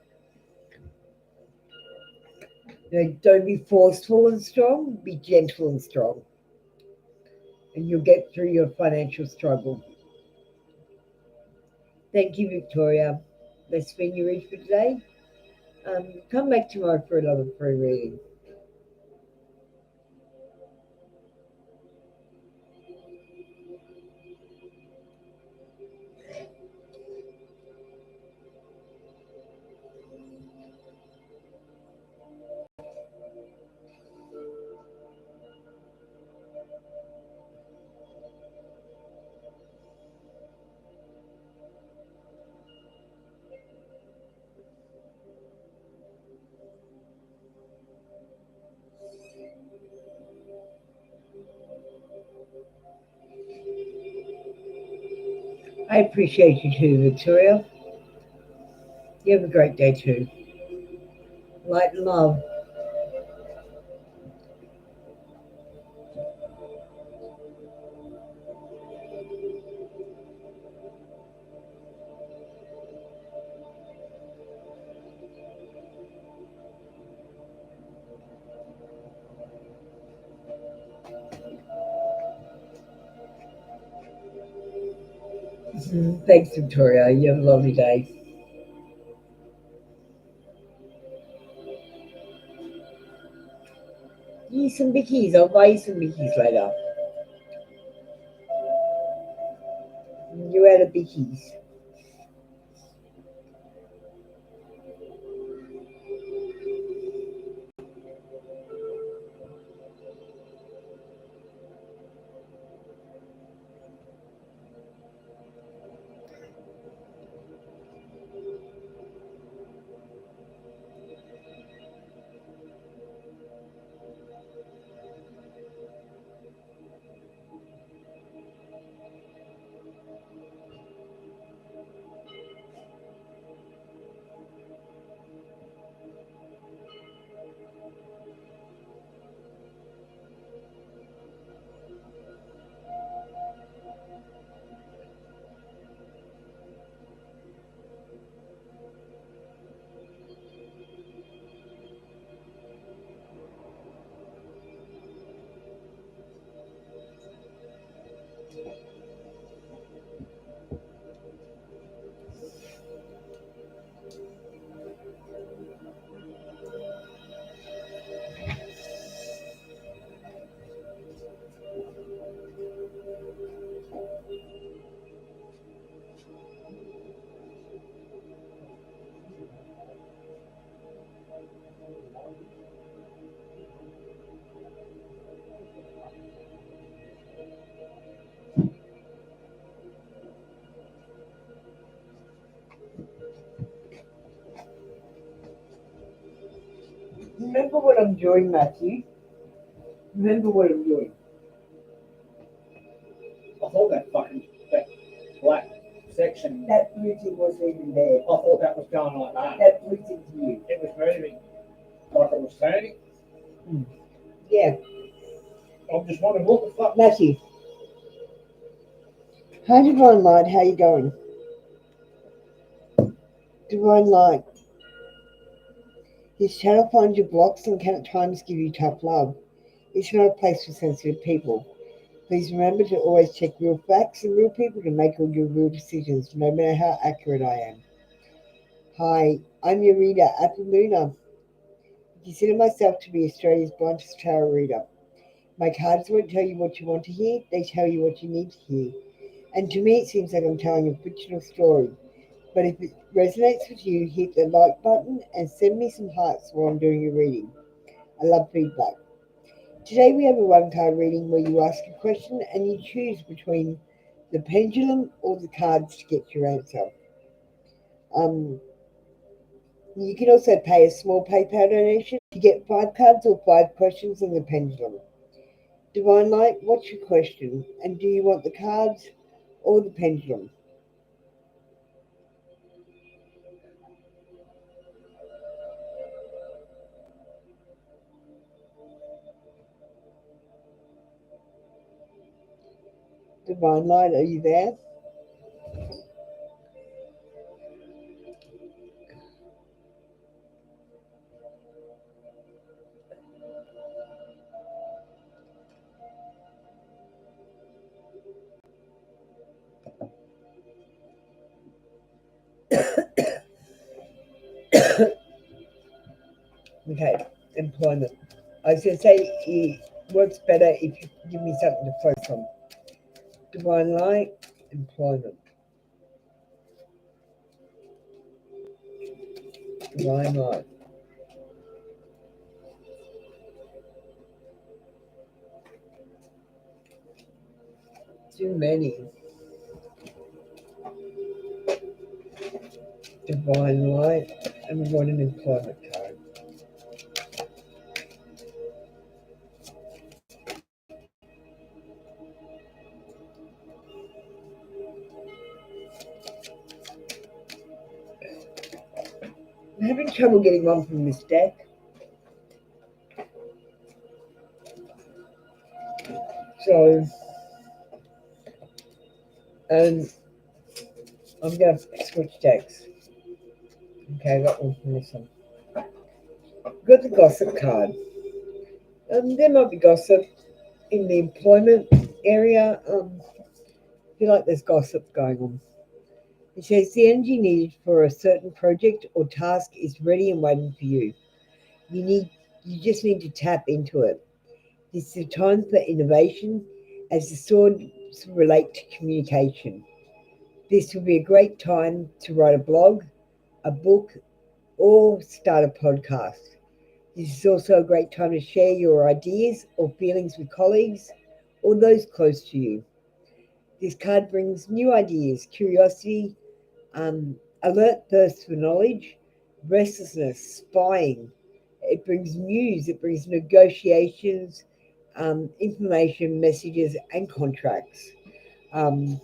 Don't be forceful and strong, be gentle and strong. And you'll get through your financial struggle. Thank you, Victoria. That's been your read for today. Come back tomorrow for another free reading. I appreciate you too, Victoria. You have a great day too. Light and love. Thanks, Victoria. You have a lovely day. You need some bickies. I'll buy you some bickies later. You're out of bickies. Remember what I'm doing, Matthew. Remember what I'm doing. I thought that black section. That blue thing wasn't even there. I thought that was going like that. That blue thing's new. It was moving like it was turning. Yeah. I'm just wondering what the fuck. Matthew. Hi, Divine Light. How you going? Divine Light. This channel finds your blocks and can at times give you tough love. It's not a place for sensitive people. Please remember to always check real facts and real people to make all your real decisions, no matter how accurate I am. Hi, I'm your reader, Apple Luna. I consider myself to be Australia's BLUNTEST tarot reader. My cards won't tell you what you want to hear, they tell you what you need to hear. And to me, it seems like I'm telling a fictional story. But if it resonates with you, hit the like button and send me some hearts while I'm doing your reading. I love feedback. Today we have a one-card reading where you ask a question and you choose between the pendulum or the cards to get your answer. You can also pay a small PayPal donation to get 5 cards or 5 questions on the pendulum. Divine Light, what's your question? And do you want the cards or the pendulum? Divine Light, are you there? Okay, employment. I was going to say it works better if you give me something to focus on. Divine Light, employment. Divine Light. Too many. Divine Light, and we want an employment card. I'm having trouble getting one from this deck. So, I'm going to switch decks. Okay, I got one from this one. Got the gossip card. There might be gossip in the employment area. I feel like there's gossip going on. It says the energy needed for a certain project or task is ready and waiting for you. You just need to tap into it. This is a time for innovation as the swords relate to communication. This will be a great time to write a blog, a book, or start a podcast. This is also a great time to share your ideas or feelings with colleagues or those close to you. This card brings new ideas, curiosity, alert thirst for knowledge, restlessness, spying. It brings news, it brings negotiations, information, messages, and contracts. Um,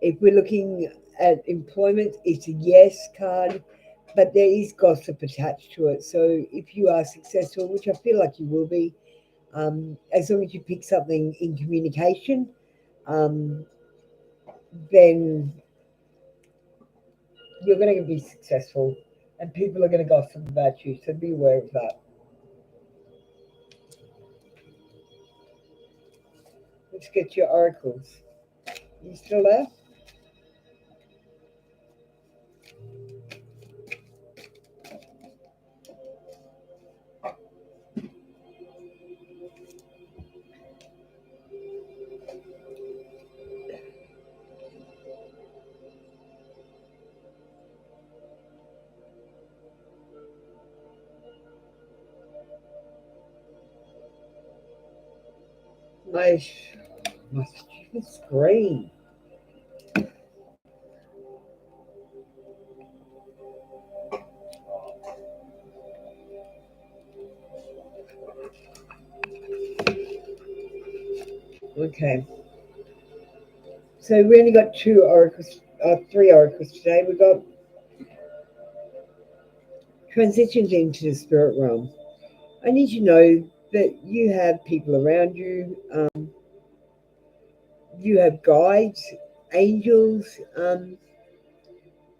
if we're looking at employment, it's a yes card, but there is gossip attached to it. So if you are successful, which I feel like you will be, as long as you pick something in communication, then you're going to be successful and people are going to gossip about you. So be aware of that. Let's get your oracles. You still there? My stupid screen. Okay. So we only got three oracles today. We got transitions into the spirit realm. I need you to know that you have people around you. You have guides, angels,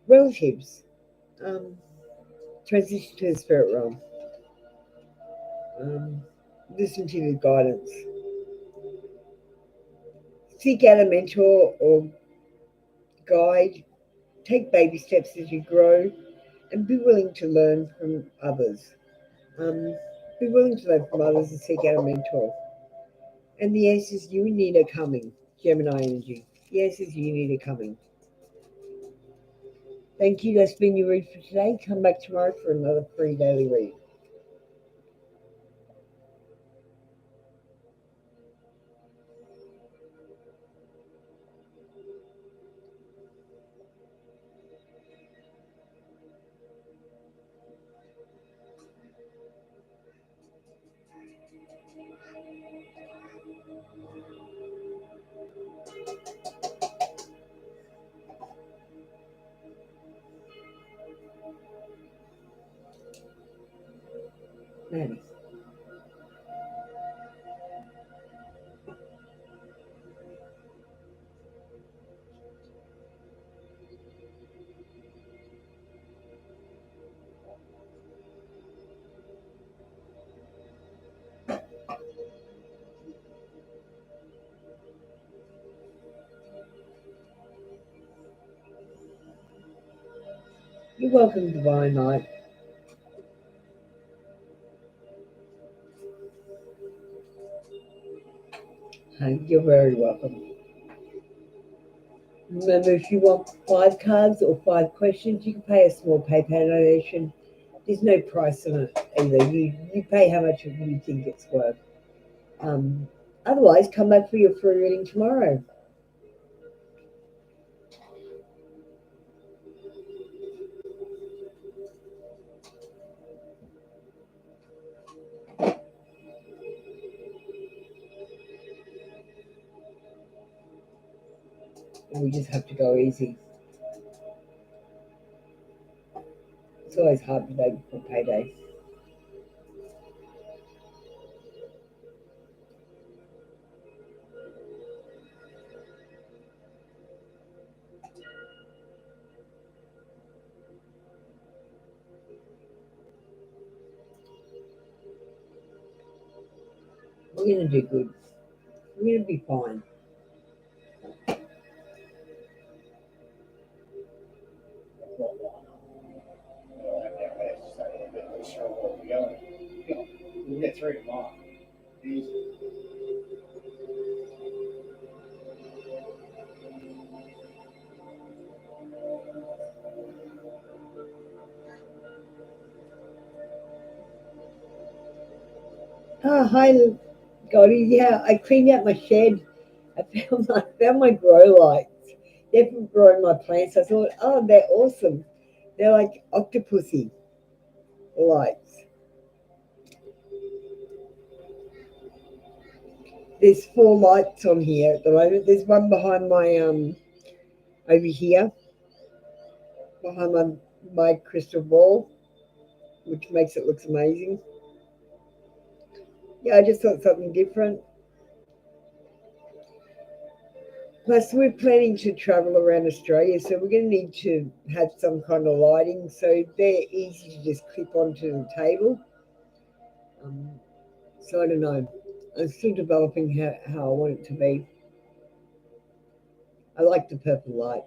relatives. Um, transition to the spirit realm. Um, listen to the guidance. Seek out a mentor or guide. Take baby steps as you grow, and be willing to learn from others. Um, be willing to learn from others and seek out a mentor. And the answers you need are coming, Gemini energy. The answers you need are coming. Thank you. That's been your read for today. Come back tomorrow for another free daily read. Maddie. You're welcome, Divine Light. You're very welcome. Remember, if you want 5 cards or 5 questions, you can pay a small PayPal donation. There's no price on it either. You pay how much you think it's worth. Otherwise, come back for your free reading tomorrow. And we just have to go easy. It's always hard the day before payday. We're going to do good. We're going to be fine. We'll get through tomorrow. Easy. Oh, hi, Goldie. Yeah, I cleaned out my shed. I found my grow lights. They've been growing my plants. I thought, oh, they're awesome. They're like octopusy lights. There's 4 lights on here at the moment. There's one behind my over here, behind my crystal ball, which makes it look amazing. Yeah, I just thought something different. Plus, we're planning to travel around Australia, so we're going to need to have some kind of lighting. So they're easy to just clip onto the table. So I don't know. I'm still developing how I want it to be. I like the purple light.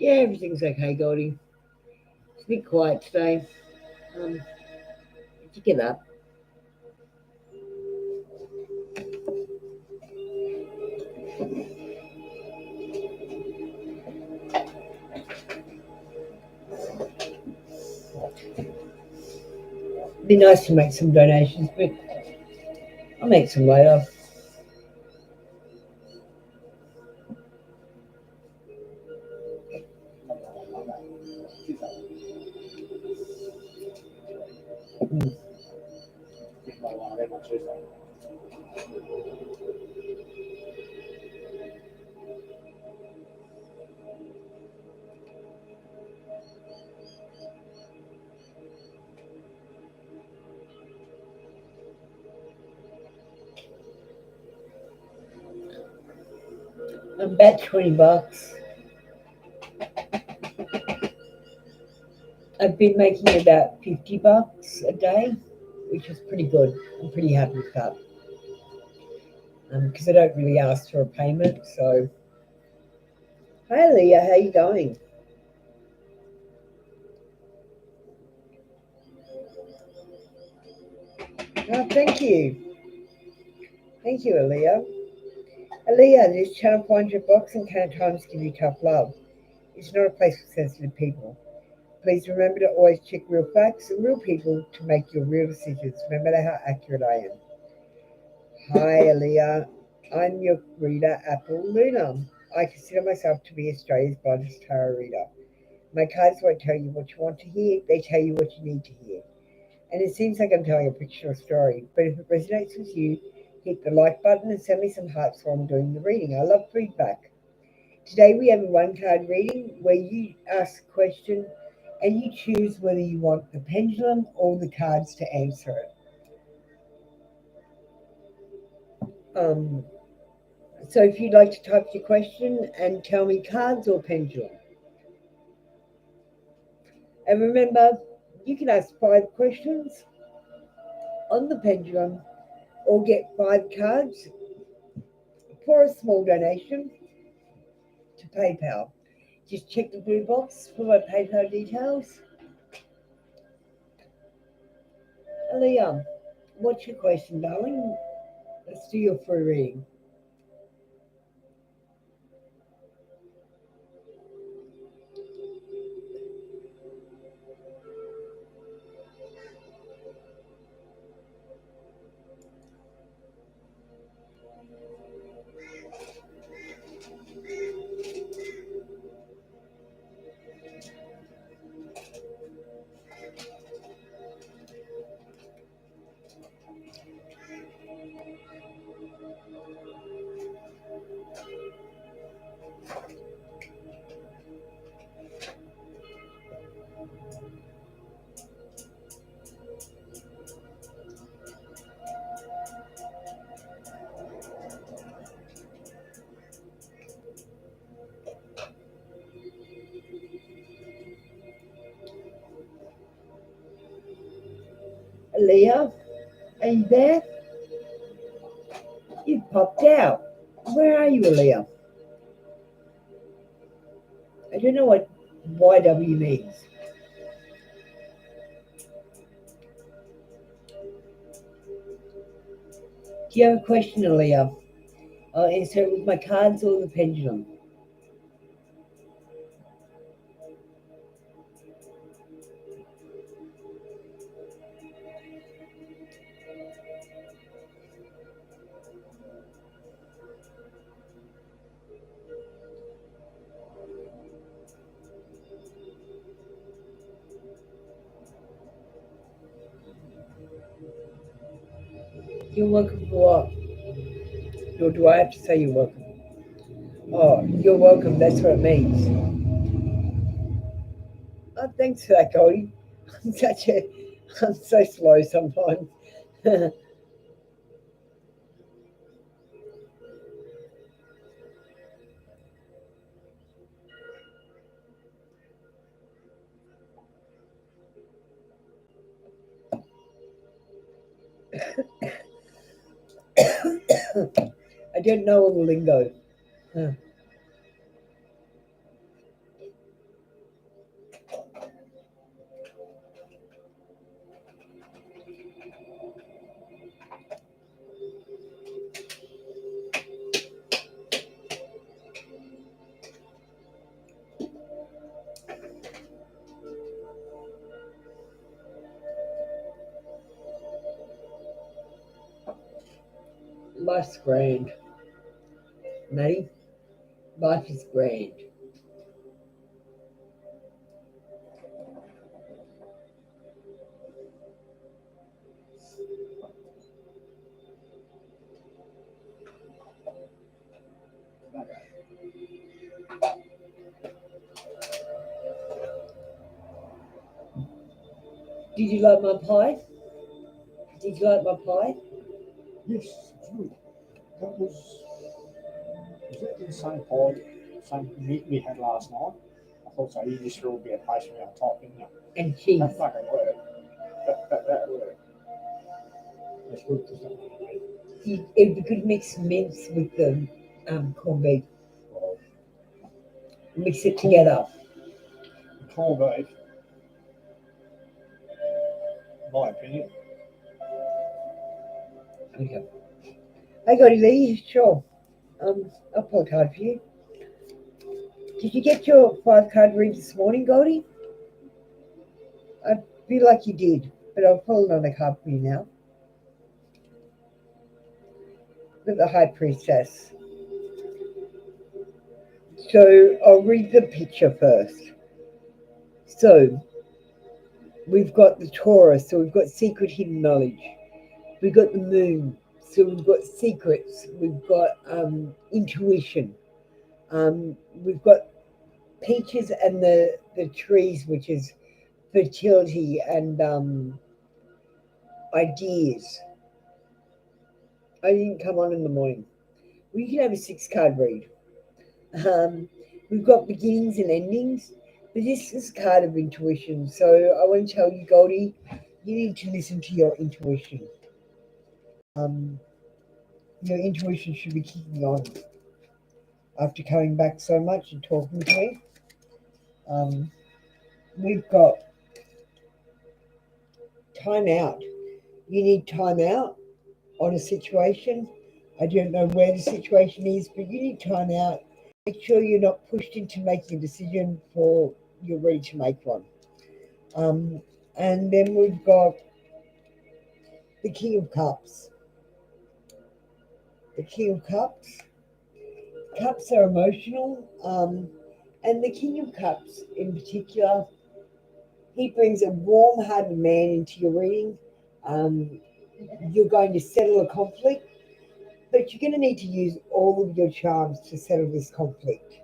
Yeah, everything's okay, Goldie. It's a bit quiet today. Did you get up? It'd be nice to make some donations, but I'll make some later. About $20. I've been making about $50 a day, which is pretty good. I'm pretty happy with that. Because I don't really ask for a payment. So, hi Leah, how you going? Oh, thank you. Thank you, Aaliyah. Aaliyah, this channel finds your box and can at times give you tough love. It's not a place for sensitive people. Please remember to always check real facts and real people to make your real decisions, no matter how accurate I am. Hi, Aaliyah. I'm your reader, Apple Luna. I consider myself to be Australia's BLUNTEST tarot reader. My cards won't tell you what you want to hear, they tell you what you need to hear. And it seems like I'm telling a fictional story, but if it resonates with you, hit the like button and send me some hearts while I'm doing the reading. I love feedback. Today we have a one-card reading where you ask a question and you choose whether you want the pendulum or the cards to answer it. So if you'd like to type your question and tell me cards or pendulum. And remember, you can ask 5 questions on the pendulum or get 5 cards for a small donation to PayPal. Just check the blue box for my PayPal details. Aaliyah, what's your question, darling? Let's do your free reading. Aaliyah, are you there? You've popped out. Where are you, Aaliyah? I don't know what YW means. Do you have a question, Aaliyah? I'll answer it with my cards or the pendulum. You're welcome for what? Or do I have to say you're welcome? Oh, you're welcome. That's what it means. Oh, thanks for that, Goldie. I'm so slow sometimes. I don't know all the lingo. Life's grand, Matty. Life is grand. Did you like my pie? Did you like my pie? Yes, it's good. That was that the same pie, same meat we had last night? I thought so. You just threw a bit of pastry on top, didn't you? And cheese. That fucking worked. That worked. That's good for something. It would be good mix mince with the corned beef. Well, Mix it together. corned beef, in my opinion. Okay. Hey, Gotti Lee, sure. I'll pull a card for you. Did you get your 5-card read this morning, Goldie? I feel like you did, but I'll pull another card for you now. With the High Priestess. So I'll read the picture first. So we've got the Taurus, so we've got secret hidden knowledge. We've got the Moon, so we've got secrets. We've got intuition. We've got Peaches and the trees, which is fertility and ideas. I didn't come on in the morning. We can have a 6-card read. We've got beginnings and endings, but this is a card of intuition. So I want to tell you, Goldie, you need to listen to your intuition. Your intuition should be kicking on after coming back so much and talking to me. We've got time out. You need time out on a situation. I don't know where the situation is, but you need time out. Make sure you're not pushed into making a decision before you're ready to make one. And then we've got the King of Cups. The King of Cups. Cups are emotional. And the King of Cups in particular, he brings a warm-hearted man into your reading. You're going to settle a conflict, but you're going to need to use all of your charms to settle this conflict.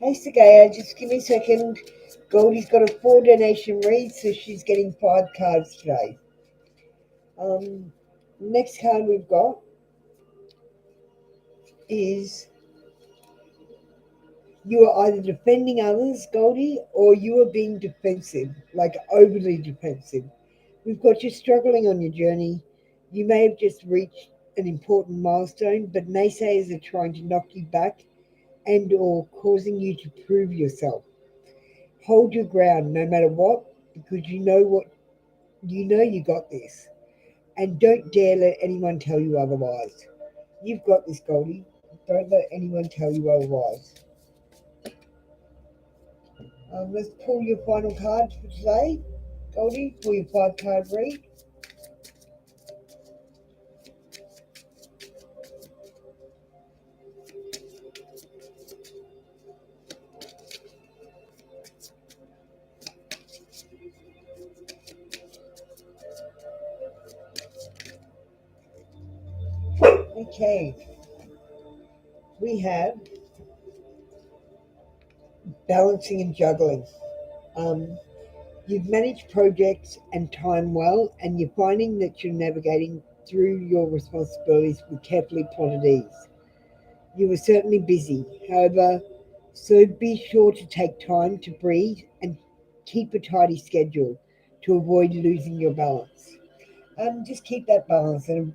Hey, Sagaya, just give me a second. Goldie's got a 4 donation read, so she's getting 5 cards today. Next card we've got is you are either defending others, Goldie, or you are being defensive, like overly defensive. We've got you struggling on your journey. You may have just reached an important milestone, but naysayers are trying to knock you back and or causing you to prove yourself. Hold your ground no matter what, because you know you got this. And don't dare let anyone tell you otherwise. You've got this, Goldie. Don't let anyone tell you otherwise. Let's pull your final card for today. Goldie, pull your 5-card read. Okay. We have balancing and juggling. You've managed projects and time well, and you're finding that you're navigating through your responsibilities with carefully plotted ease. You were certainly busy, however, so be sure to take time to breathe and keep a tidy schedule to avoid losing your balance. Just keep that balance and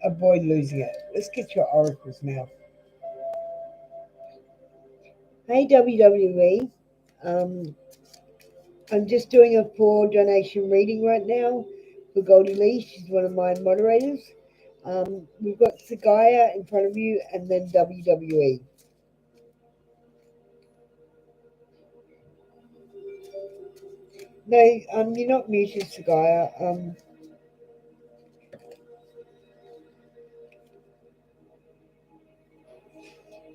avoid losing it. Let's get your oracles now. Hey WWE, I'm just doing a 4 donation reading right now for Goldie Lee. She's one of my moderators. We've got Sagaya in front of you and then WWE. No, you're not muted, Sagaya.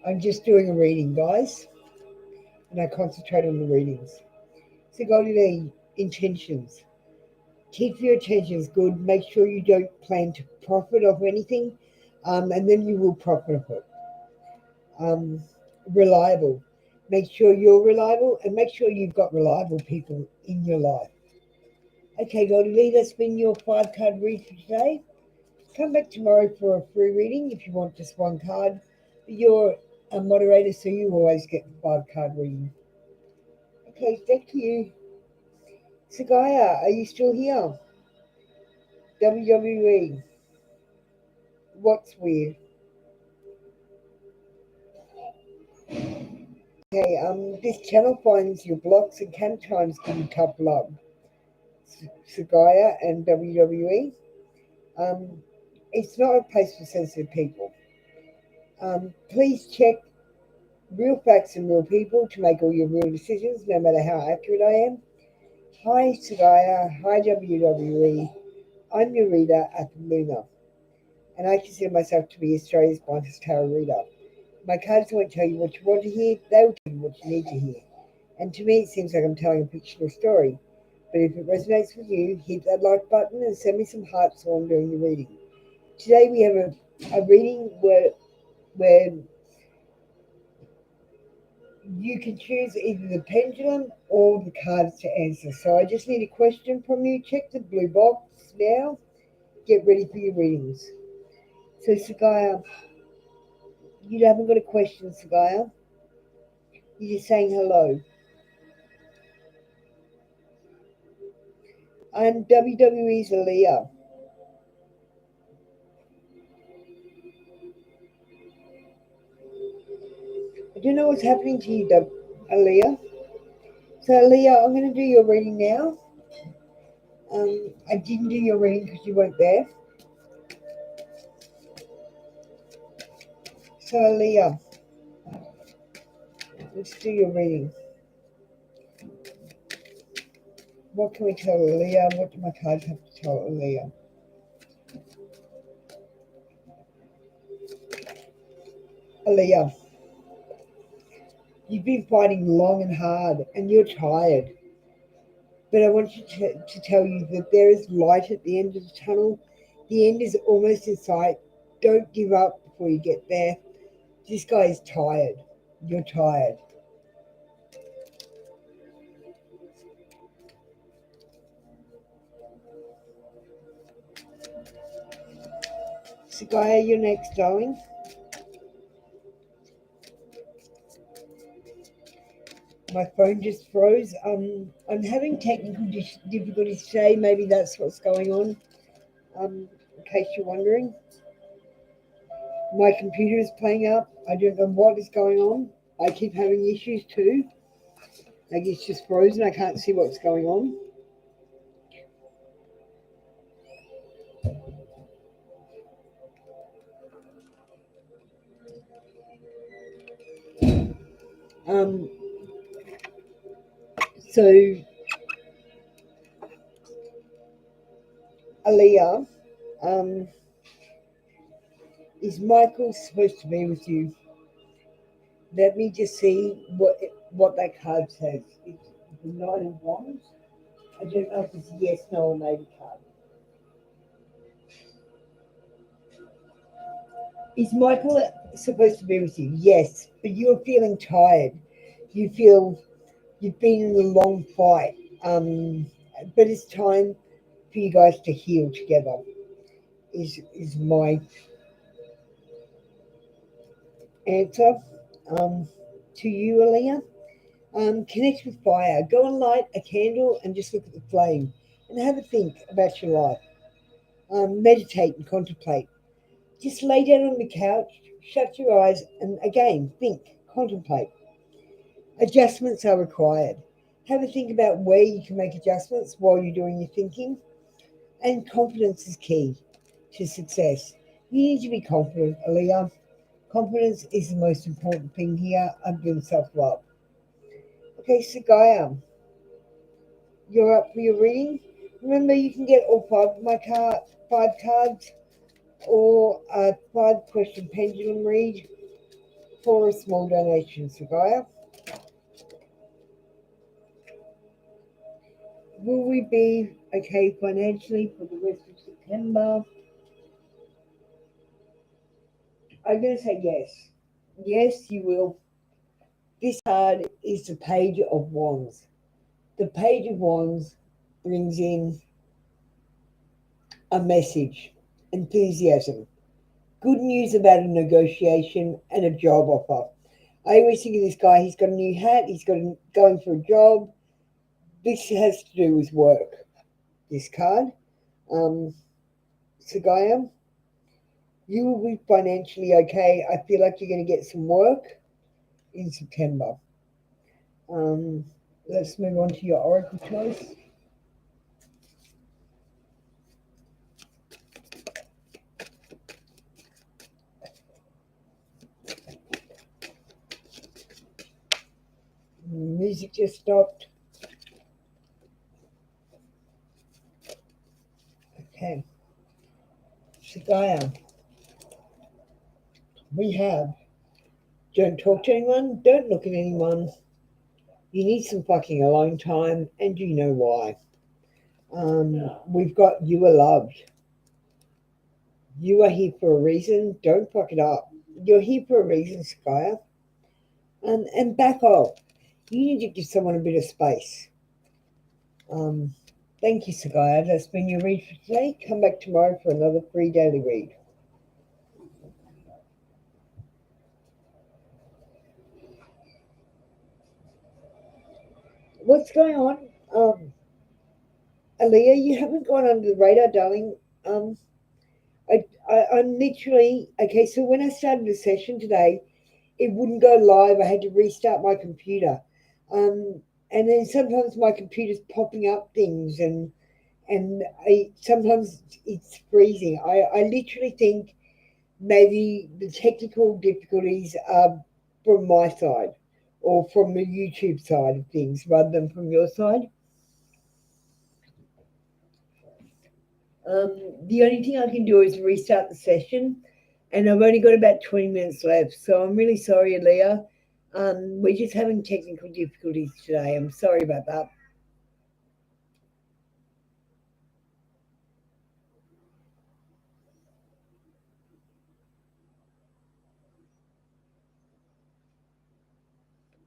I'm just doing a reading, guys, and I concentrate on the readings. So, Goldie, intentions. Keep your intentions good. Make sure you don't plan to profit off anything, and then you will profit off it. Um, Reliable. Make sure you're reliable, and make sure you've got reliable people in your life. Okay, Goldie, that's been your 5 card read for today. Come back tomorrow for a free reading if you want just 1 card. You're a moderator, so you always get the 5 card reading. Okay, back to you. Sagaya, are you still here? WWE. What's weird? Okay, this channel finds your blocks and can times give you tough love. Sagaya and WWE. It's not a place for sensitive people. Please check real facts and real people to make all your real decisions, no matter how accurate I am. Hi, Sagaya. Hi, WWE. I'm your reader at the Luna, and I consider myself to be Australia's BLUNTEST tarot reader. My cards won't tell you what you want to hear, they will tell you what you need to hear. And to me, it seems like I'm telling a fictional story. But if it resonates with you, hit that like button and send me some hearts while I'm doing the reading. Today we have a reading where you can choose either the pendulum or the cards to answer. So I just need a question from you. Check the blue box now. Get ready for your readings. So Sagaya, you haven't got a question, Sagaya. You're just saying hello. I'm WWE's Aaliyah. I don't know what's happening to you, Aaliyah. So Aaliyah, I'm going to do your reading now. I didn't do your reading because you weren't there. So Aaliyah, let's do your reading. What can we tell Aaliyah? What do my cards have to tell Aaliyah? Aaliyah, you've been fighting long and hard and you're tired. But I want you to tell you that there is light at the end of the tunnel. The end is almost in sight. Don't give up before you get there. This guy is tired. You're tired. Sagaya, you're next, darling. My phone just froze. I'm having technical difficulties today. Maybe that's what's going on. In case you're wondering, my computer is playing up. I don't know what is going on. I keep having issues too. Like it's just frozen. I can't see what's going on. Um, so Aaliyah, is Michael supposed to be with you? Let me just see what that card says. It's the Nine of Wands. I don't know if it's a yes, no, or maybe card. Is Michael supposed to be with you? Yes, but you're feeling tired. You feel you've been in a long fight. But it's time for you guys to heal together. Is my answer to you, Aaliyah. Connect with fire. Go and light a candle and just look at the flame and have a think about your life. Meditate and contemplate. Just lay down on the couch, shut your eyes, and again, think, contemplate. Adjustments are required. Have a think about where you can make adjustments while you're doing your thinking. And confidence is key to success. You need to be confident, Aaliyah. Confidence is the most important thing here, other than self-love. Okay, so Gaia, You're up for your reading. Remember, you can get all five of my five cards, or a 5-question pendulum read for a small donation, Sagaya. Will we be okay financially for the rest of September? I'm going to say yes. Yes, you will. This card is the Page of Wands. The Page of Wands brings in a message, enthusiasm, good news about a negotiation and a job offer. I always think of this guy, he's got a new hat, going for a job. This has to do with work, this card. Sagaya, you will be financially okay. I feel like you're going to get some work in September. Let's move on to your oracle choice. Music just stopped. Okay. Sagaya, we have don't talk to anyone, don't look at anyone. You need some fucking alone time, and you know why. We've got you are loved. You are here for a reason. Don't fuck it up. You're here for a reason, Sagaya. And back off. You need to give someone a bit of space. Thank you, Sagaya. That's been your read for today. Come back tomorrow for another free daily read. What's going on? Aaliyah, you haven't gone under the radar, darling. I'm literally okay. So when I started the session today, it wouldn't go live. I had to restart my computer, and then sometimes my computer's popping up things, and sometimes it's freezing. I literally think maybe the technical difficulties are from my side or from the YouTube side of things rather than from your side. The only thing I can do is restart the session, and I've only got about 20 minutes left. So I'm really sorry, Aaliyah. We're just having technical difficulties today. I'm sorry about that.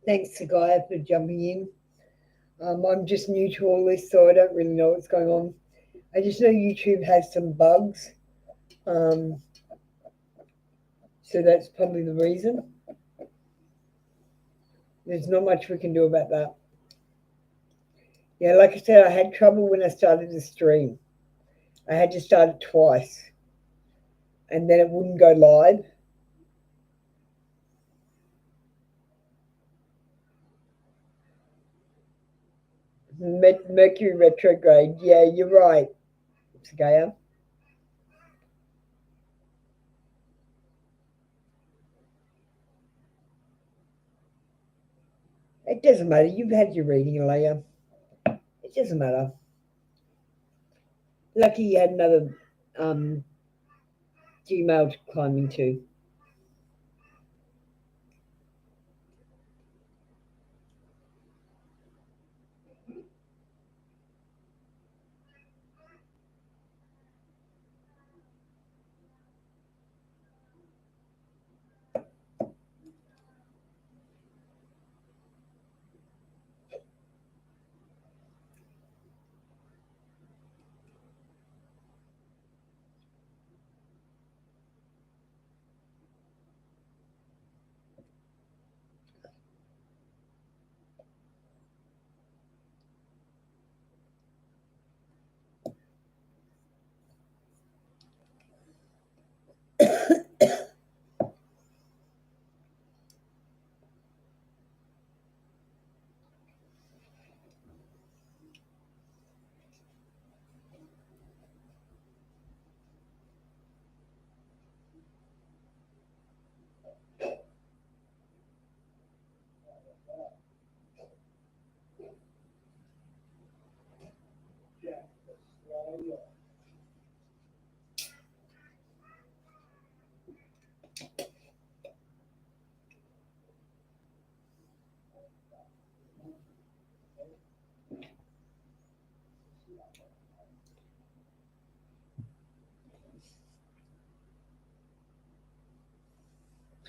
Thanks, Sagaya, for jumping in. I'm just new to all this, so I don't really know what's going on. I just know YouTube has some bugs. So that's probably the reason. There's not much we can do about that. Yeah, like I said, I had trouble when I started the stream. I had to start it twice, and then it wouldn't go live. Mercury retrograde. Yeah, you're right, Sagaya. It doesn't matter. You've had your reading, Alaya. It doesn't matter. Lucky you had another Gmail to climb into.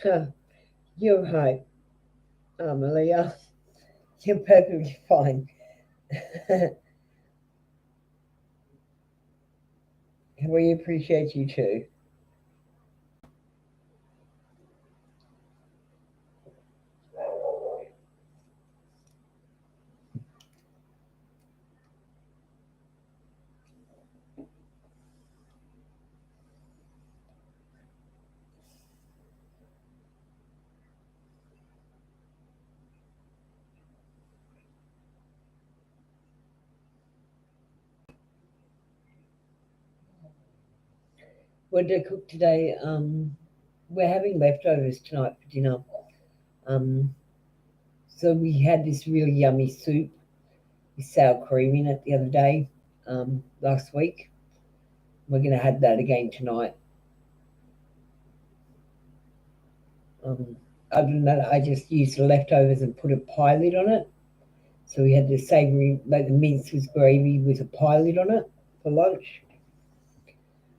You're right, Malia. You're perfectly fine. We appreciate you too. What did I cook today? We're having leftovers tonight for dinner. Um, so we had this really yummy soup with sour cream in it the other day, last week. We're going to have that again tonight. Other than that, I just used the leftovers and put a pie lid on it. So we had the savoury, like the mince with gravy with a pie lid on it for lunch.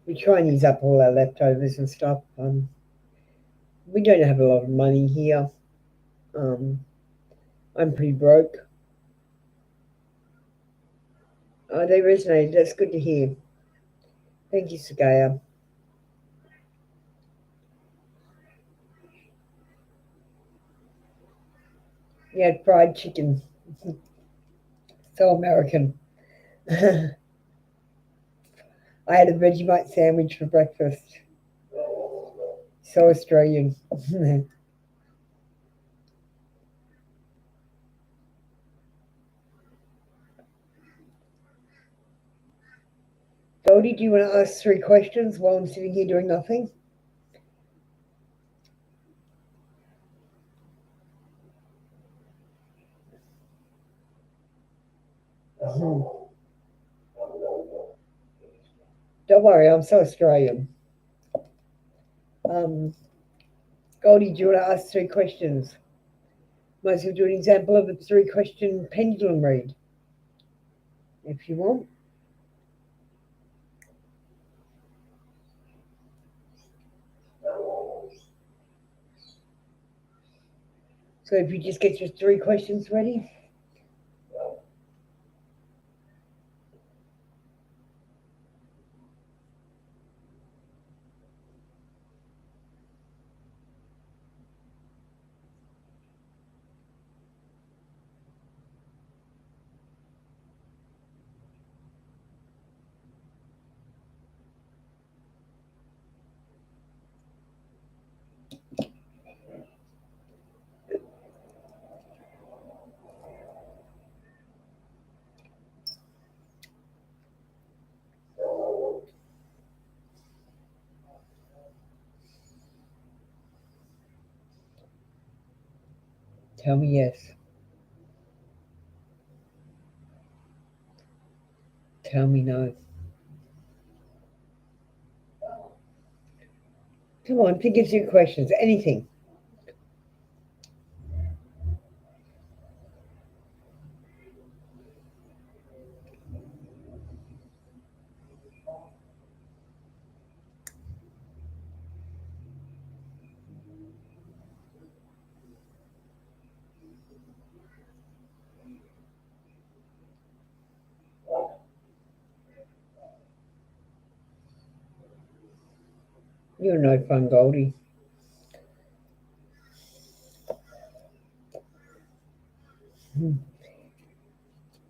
We try and use up all our leftovers and stuff. We don't have a lot of money here. I'm pretty broke. Oh, they resonated. That's good to hear. Thank you, Sagaya. You had fried chicken. So American. I had a Vegemite sandwich for breakfast. So Australian. Goldie, do you want to ask 3 questions while I'm sitting here doing nothing? Don't worry, I'm so Australian. Goldie, do you want to ask 3 questions? Might as well do an example of a 3-question pendulum read, if you want. So if you just get your 3 questions ready. Tell me yes. Tell me no. Come on, think of 2 questions. Anything. You're no fun, Goldie.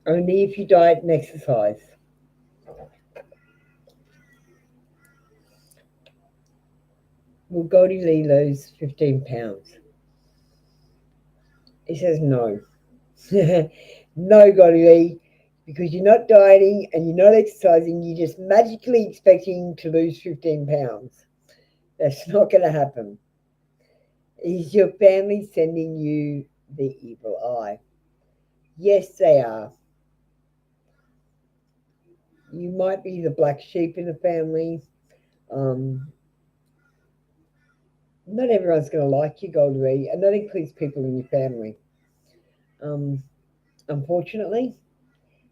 Only if you diet and exercise. Will Goldie Lee lose 15 pounds? He says no. No, Goldie Lee, because you're not dieting and you're not exercising, you're just magically expecting to lose 15 pounds. That's not going to happen. Is your family sending you the evil eye? Yes, they are. You might be the black sheep in the family. Not everyone's going to like you, Goldie, and that includes people in your family. Unfortunately,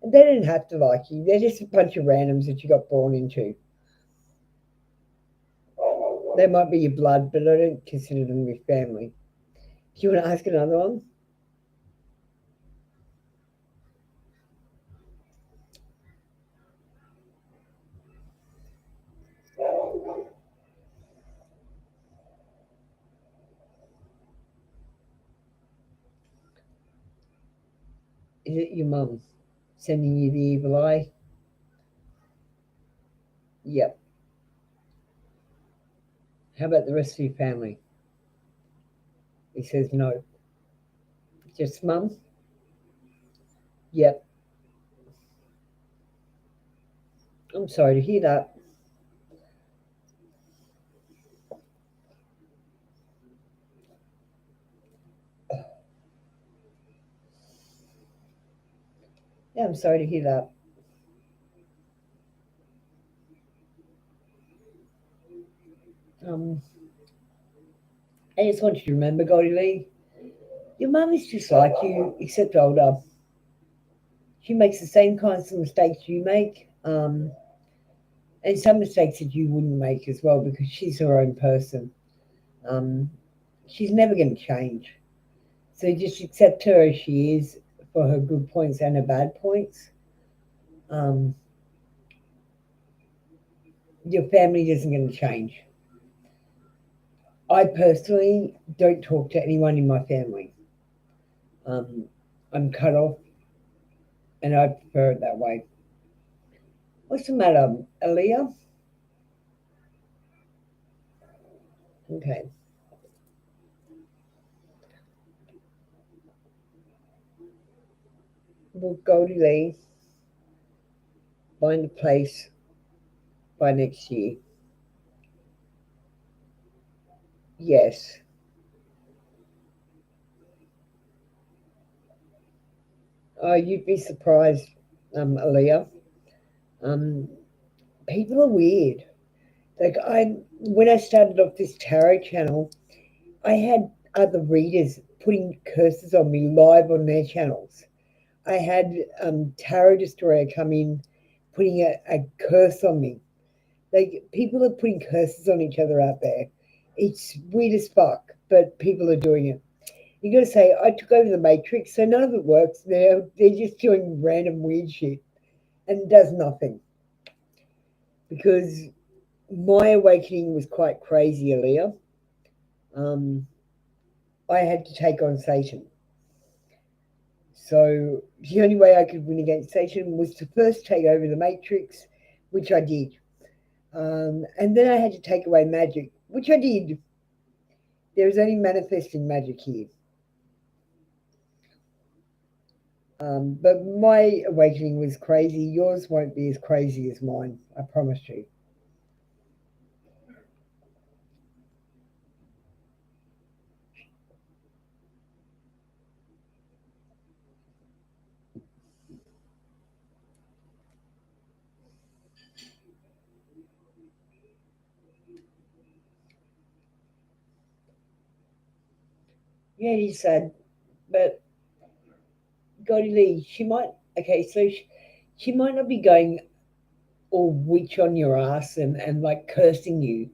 and they didn't have to like you. They're just a bunch of randoms that you got born into. They might be your blood, but I don't consider them your family. Do you want to ask another one? Is it your mum sending you the evil eye? Yep. How about the rest of your family? He says no. Just mum? Yep. I'm sorry to hear that. Yeah, I'm sorry to hear that. I just want you to remember, Goldie Lee, your mum is just like you, except older. She makes the same kinds of mistakes you make, and some mistakes that you wouldn't make as well because she's her own person. Um, she's never going to change. So just accept her as she is for her good points and her bad points. Um, your family isn't going to change. I personally don't talk to anyone in my family. I'm cut off, and I prefer it that way. What's the matter, Aaliyah? Okay. Well, Goldie Lee, find a place by next year. Yes. Oh, you'd be surprised, Aaliyah. Um, People are weird. Like when I started off this tarot channel, I had other readers putting curses on me live on their channels. I had Tarot Destroyer come in, putting a curse on me. Like people are putting curses on each other out there. It's weird as fuck, but people are doing it. You got to say, I took over the Matrix, so none of it works. They're just doing random weird shit, and it does nothing. Because my awakening was quite crazy, Aaliyah. Um, I had to take on Satan. So the only way I could win against Satan was to first take over the Matrix, which I did. And then I had to take away magic, which I did. There is only manifesting magic here. But my awakening was crazy. Yours won't be as crazy as mine, I promise you. Yeah, he said, but Goldie Lee, she might, okay, so she might not be going all witch on your ass and like cursing you,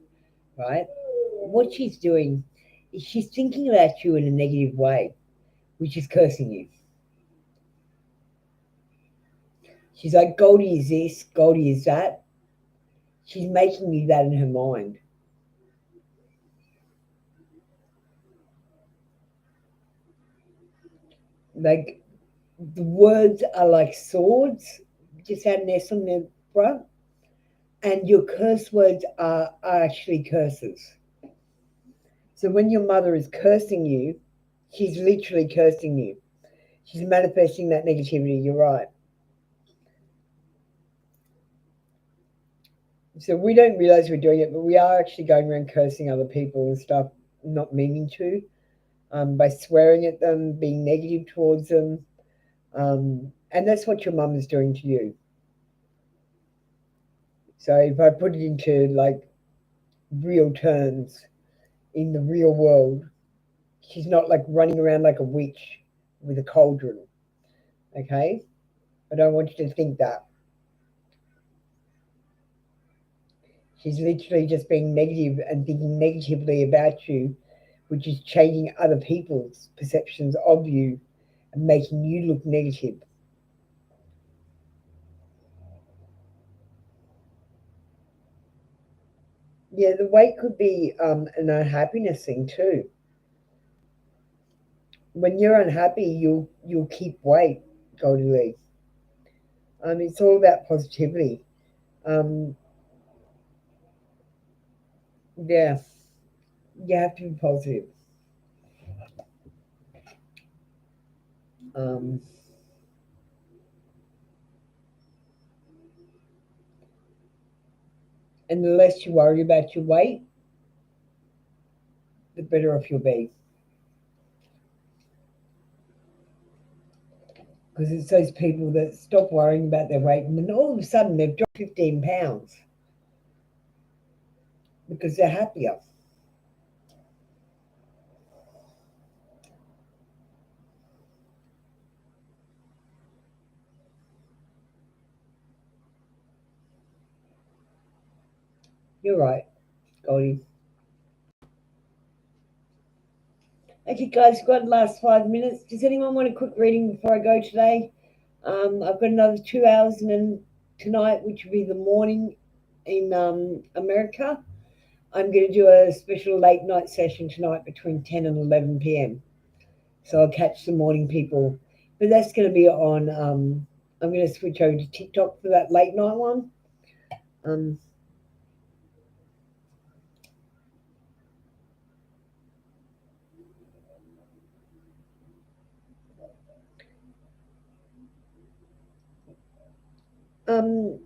right? What she's doing is she's thinking about you in a negative way, which is cursing you. She's like, Goldie is this, Goldie is that. She's making you that in her mind. Like the words are like swords, just had an S on their front, and your curse words are actually curses. So when your mother is cursing you, she's literally cursing you. She's manifesting that negativity. You're right. So we don't realize we're doing it, but we are actually going around cursing other people and stuff, not meaning to, by swearing at them, being negative towards them. And that's what your mum is doing to you. So if I put it into like real terms in the real world, she's not like running around like a witch with a cauldron. Okay? I don't want you to think that. She's literally just being negative and thinking negatively about you, which is changing other people's perceptions of you and making you look negative. Yeah, the weight could be an unhappiness thing too. When you're unhappy, you'll keep weight, Goldie. It's all about positivity. Um, yeah, you have to be positive. Um, and the less you worry about your weight, the better off you'll be. Because it's those people that stop worrying about their weight and then all of a sudden they've dropped 15 pounds because they're happier. You're right, Goldie. Okay, guys, got the last 5 minutes. Does anyone want a quick reading before I go today? I've got another 2 hours and then tonight, which will be the morning in America. I'm going to do a special late night session tonight between 10 and 11 p.m. So I'll catch the morning people. But that's going to be on, I'm going to switch over to TikTok for that late night one. Um,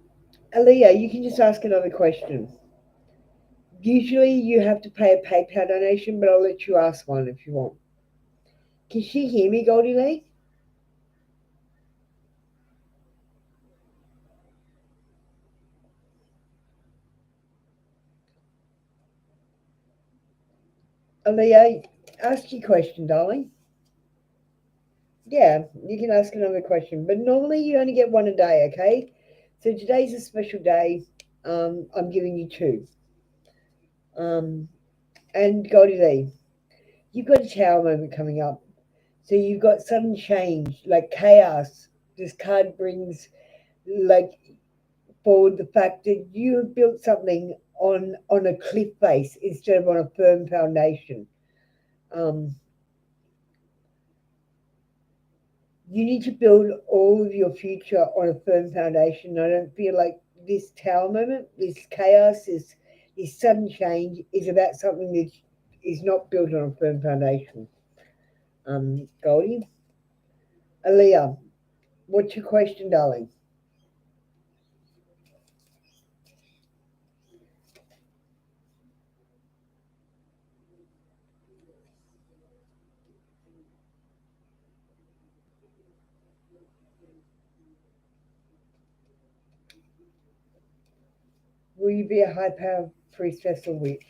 Aaliyah, you can just ask another question. Usually you have to pay a PayPal donation, but I'll let you ask one if you want. Can she hear me, Goldie Lee? Aaliyah, ask your question, darling. Yeah, you can ask another question, but normally you only get one a day, okay? So today's a special day. I'm giving you two. And Goldie Lee, you've got a tower moment coming up. So you've got sudden change, like chaos. This card brings like forward the fact that you have built something on a cliff face instead of on a firm foundation. Um, you need to build all of your future on a firm foundation. I don't feel like this tower moment, this chaos, this sudden change is about something that is not built on a firm foundation. Goldie, Aaliyah, what's your question, darling? Will you be a high power priestess or witch?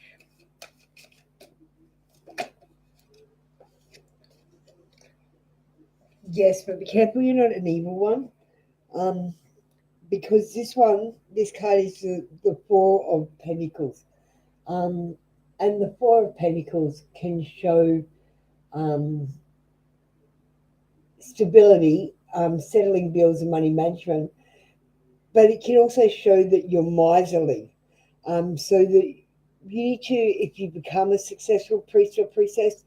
Yes, but be careful you're not an evil one. Um, because this card is the Four of Pentacles. Um, and the Four of Pentacles can show um, stability, settling bills and money management, but it can also show that you're miserly. So that you need to, if you become a successful priest or priestess,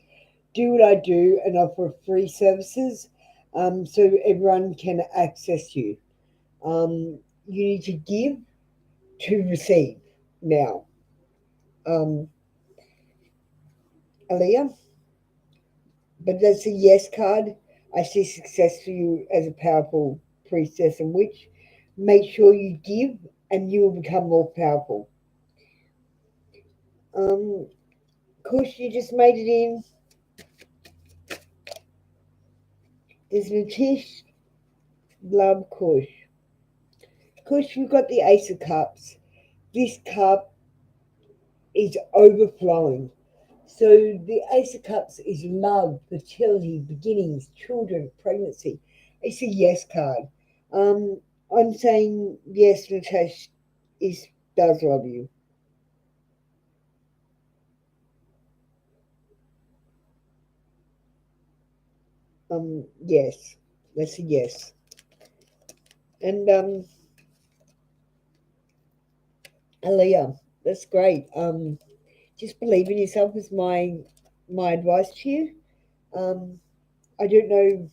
do what I do and offer free services so everyone can access you. You need to give to receive now. Um, Aaliyah, but that's a yes card. I see success for you as a powerful priestess and witch. Make sure you give and you will become more powerful. Kush, you just made it in. There's Natish, love Kush. Kush, you've got the Ace of Cups. This cup is overflowing. So the Ace of Cups is love, fertility, beginnings, children, pregnancy. It's a yes card. I'm saying yes, Natasha does love you. Yes. That's a yes. And Aaliyah, that's great. Just believe in yourself is my advice to you. Um, I don't know.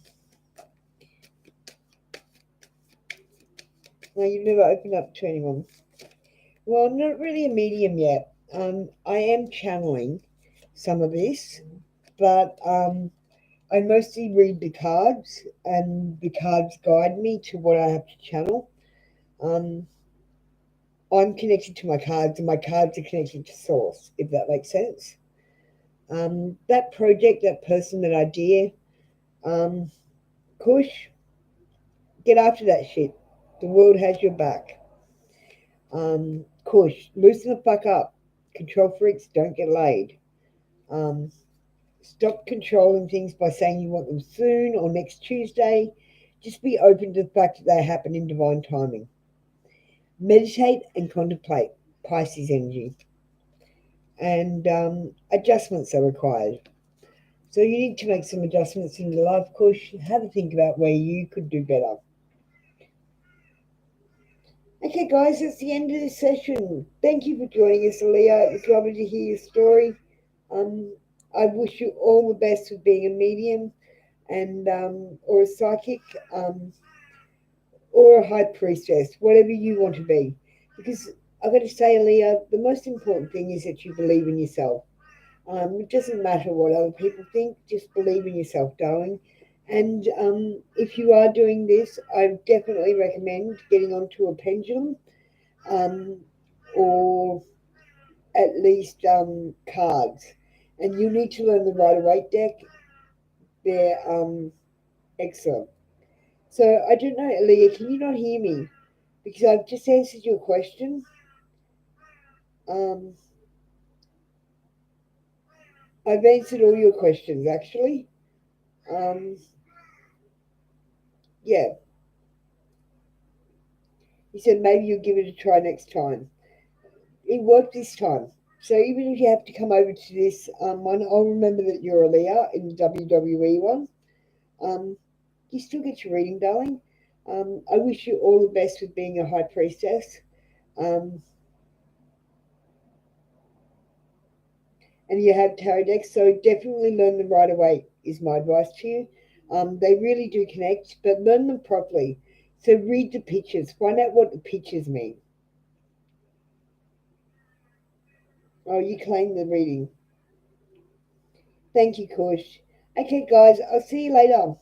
No, you've never opened up to anyone. Well, I'm not really a medium yet. I am channeling some of this, but I mostly read the cards, and the cards guide me to what I have to channel. Um, I'm connected to my cards, and my cards are connected to source, if that makes sense. That project, that person, that idea, um, Kush, get after that shit. The world has your back. Kush, loosen the fuck up. Control freaks don't get laid. Um, Stop controlling things by saying you want them soon or next Tuesday. Just be open to the fact that they happen in divine timing. Meditate and contemplate Pisces energy. And adjustments are required. So you need to make some adjustments in your life, Kush. Have a think about where you could do better. Okay, guys, that's the end of this session. Thank you for joining us, Aaliyah. It's lovely to hear your story. Um, I wish you all the best with being a medium and or a psychic or a high priestess, whatever you want to be. Because I've got to say, Aaliyah, the most important thing is that you believe in yourself. It doesn't matter what other people think, just believe in yourself, darling. And if you are doing this, I definitely recommend getting onto a pendulum um, or at least cards. And you need to learn the Rider Waite deck. They're excellent. So I don't know, Aaliyah, can you not hear me? Because I've just answered your question. Um, I've answered all your questions, actually. Um, yeah, you said maybe you'll give it a try next time. It worked this time. So even if you have to come over to this one, I'll remember that you're Aaliyah in the WWE one. Um, you still get your reading, darling. I wish you all the best with being a high priestess. Um, and you have tarot decks, so definitely learn them right away, is my advice to you. They really do connect, but learn them properly. So read the pictures, find out what the pictures mean. Oh, you claim the reading. Thank you, Kush. Okay, guys, I'll see you later.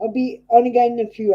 I'll be on again in a few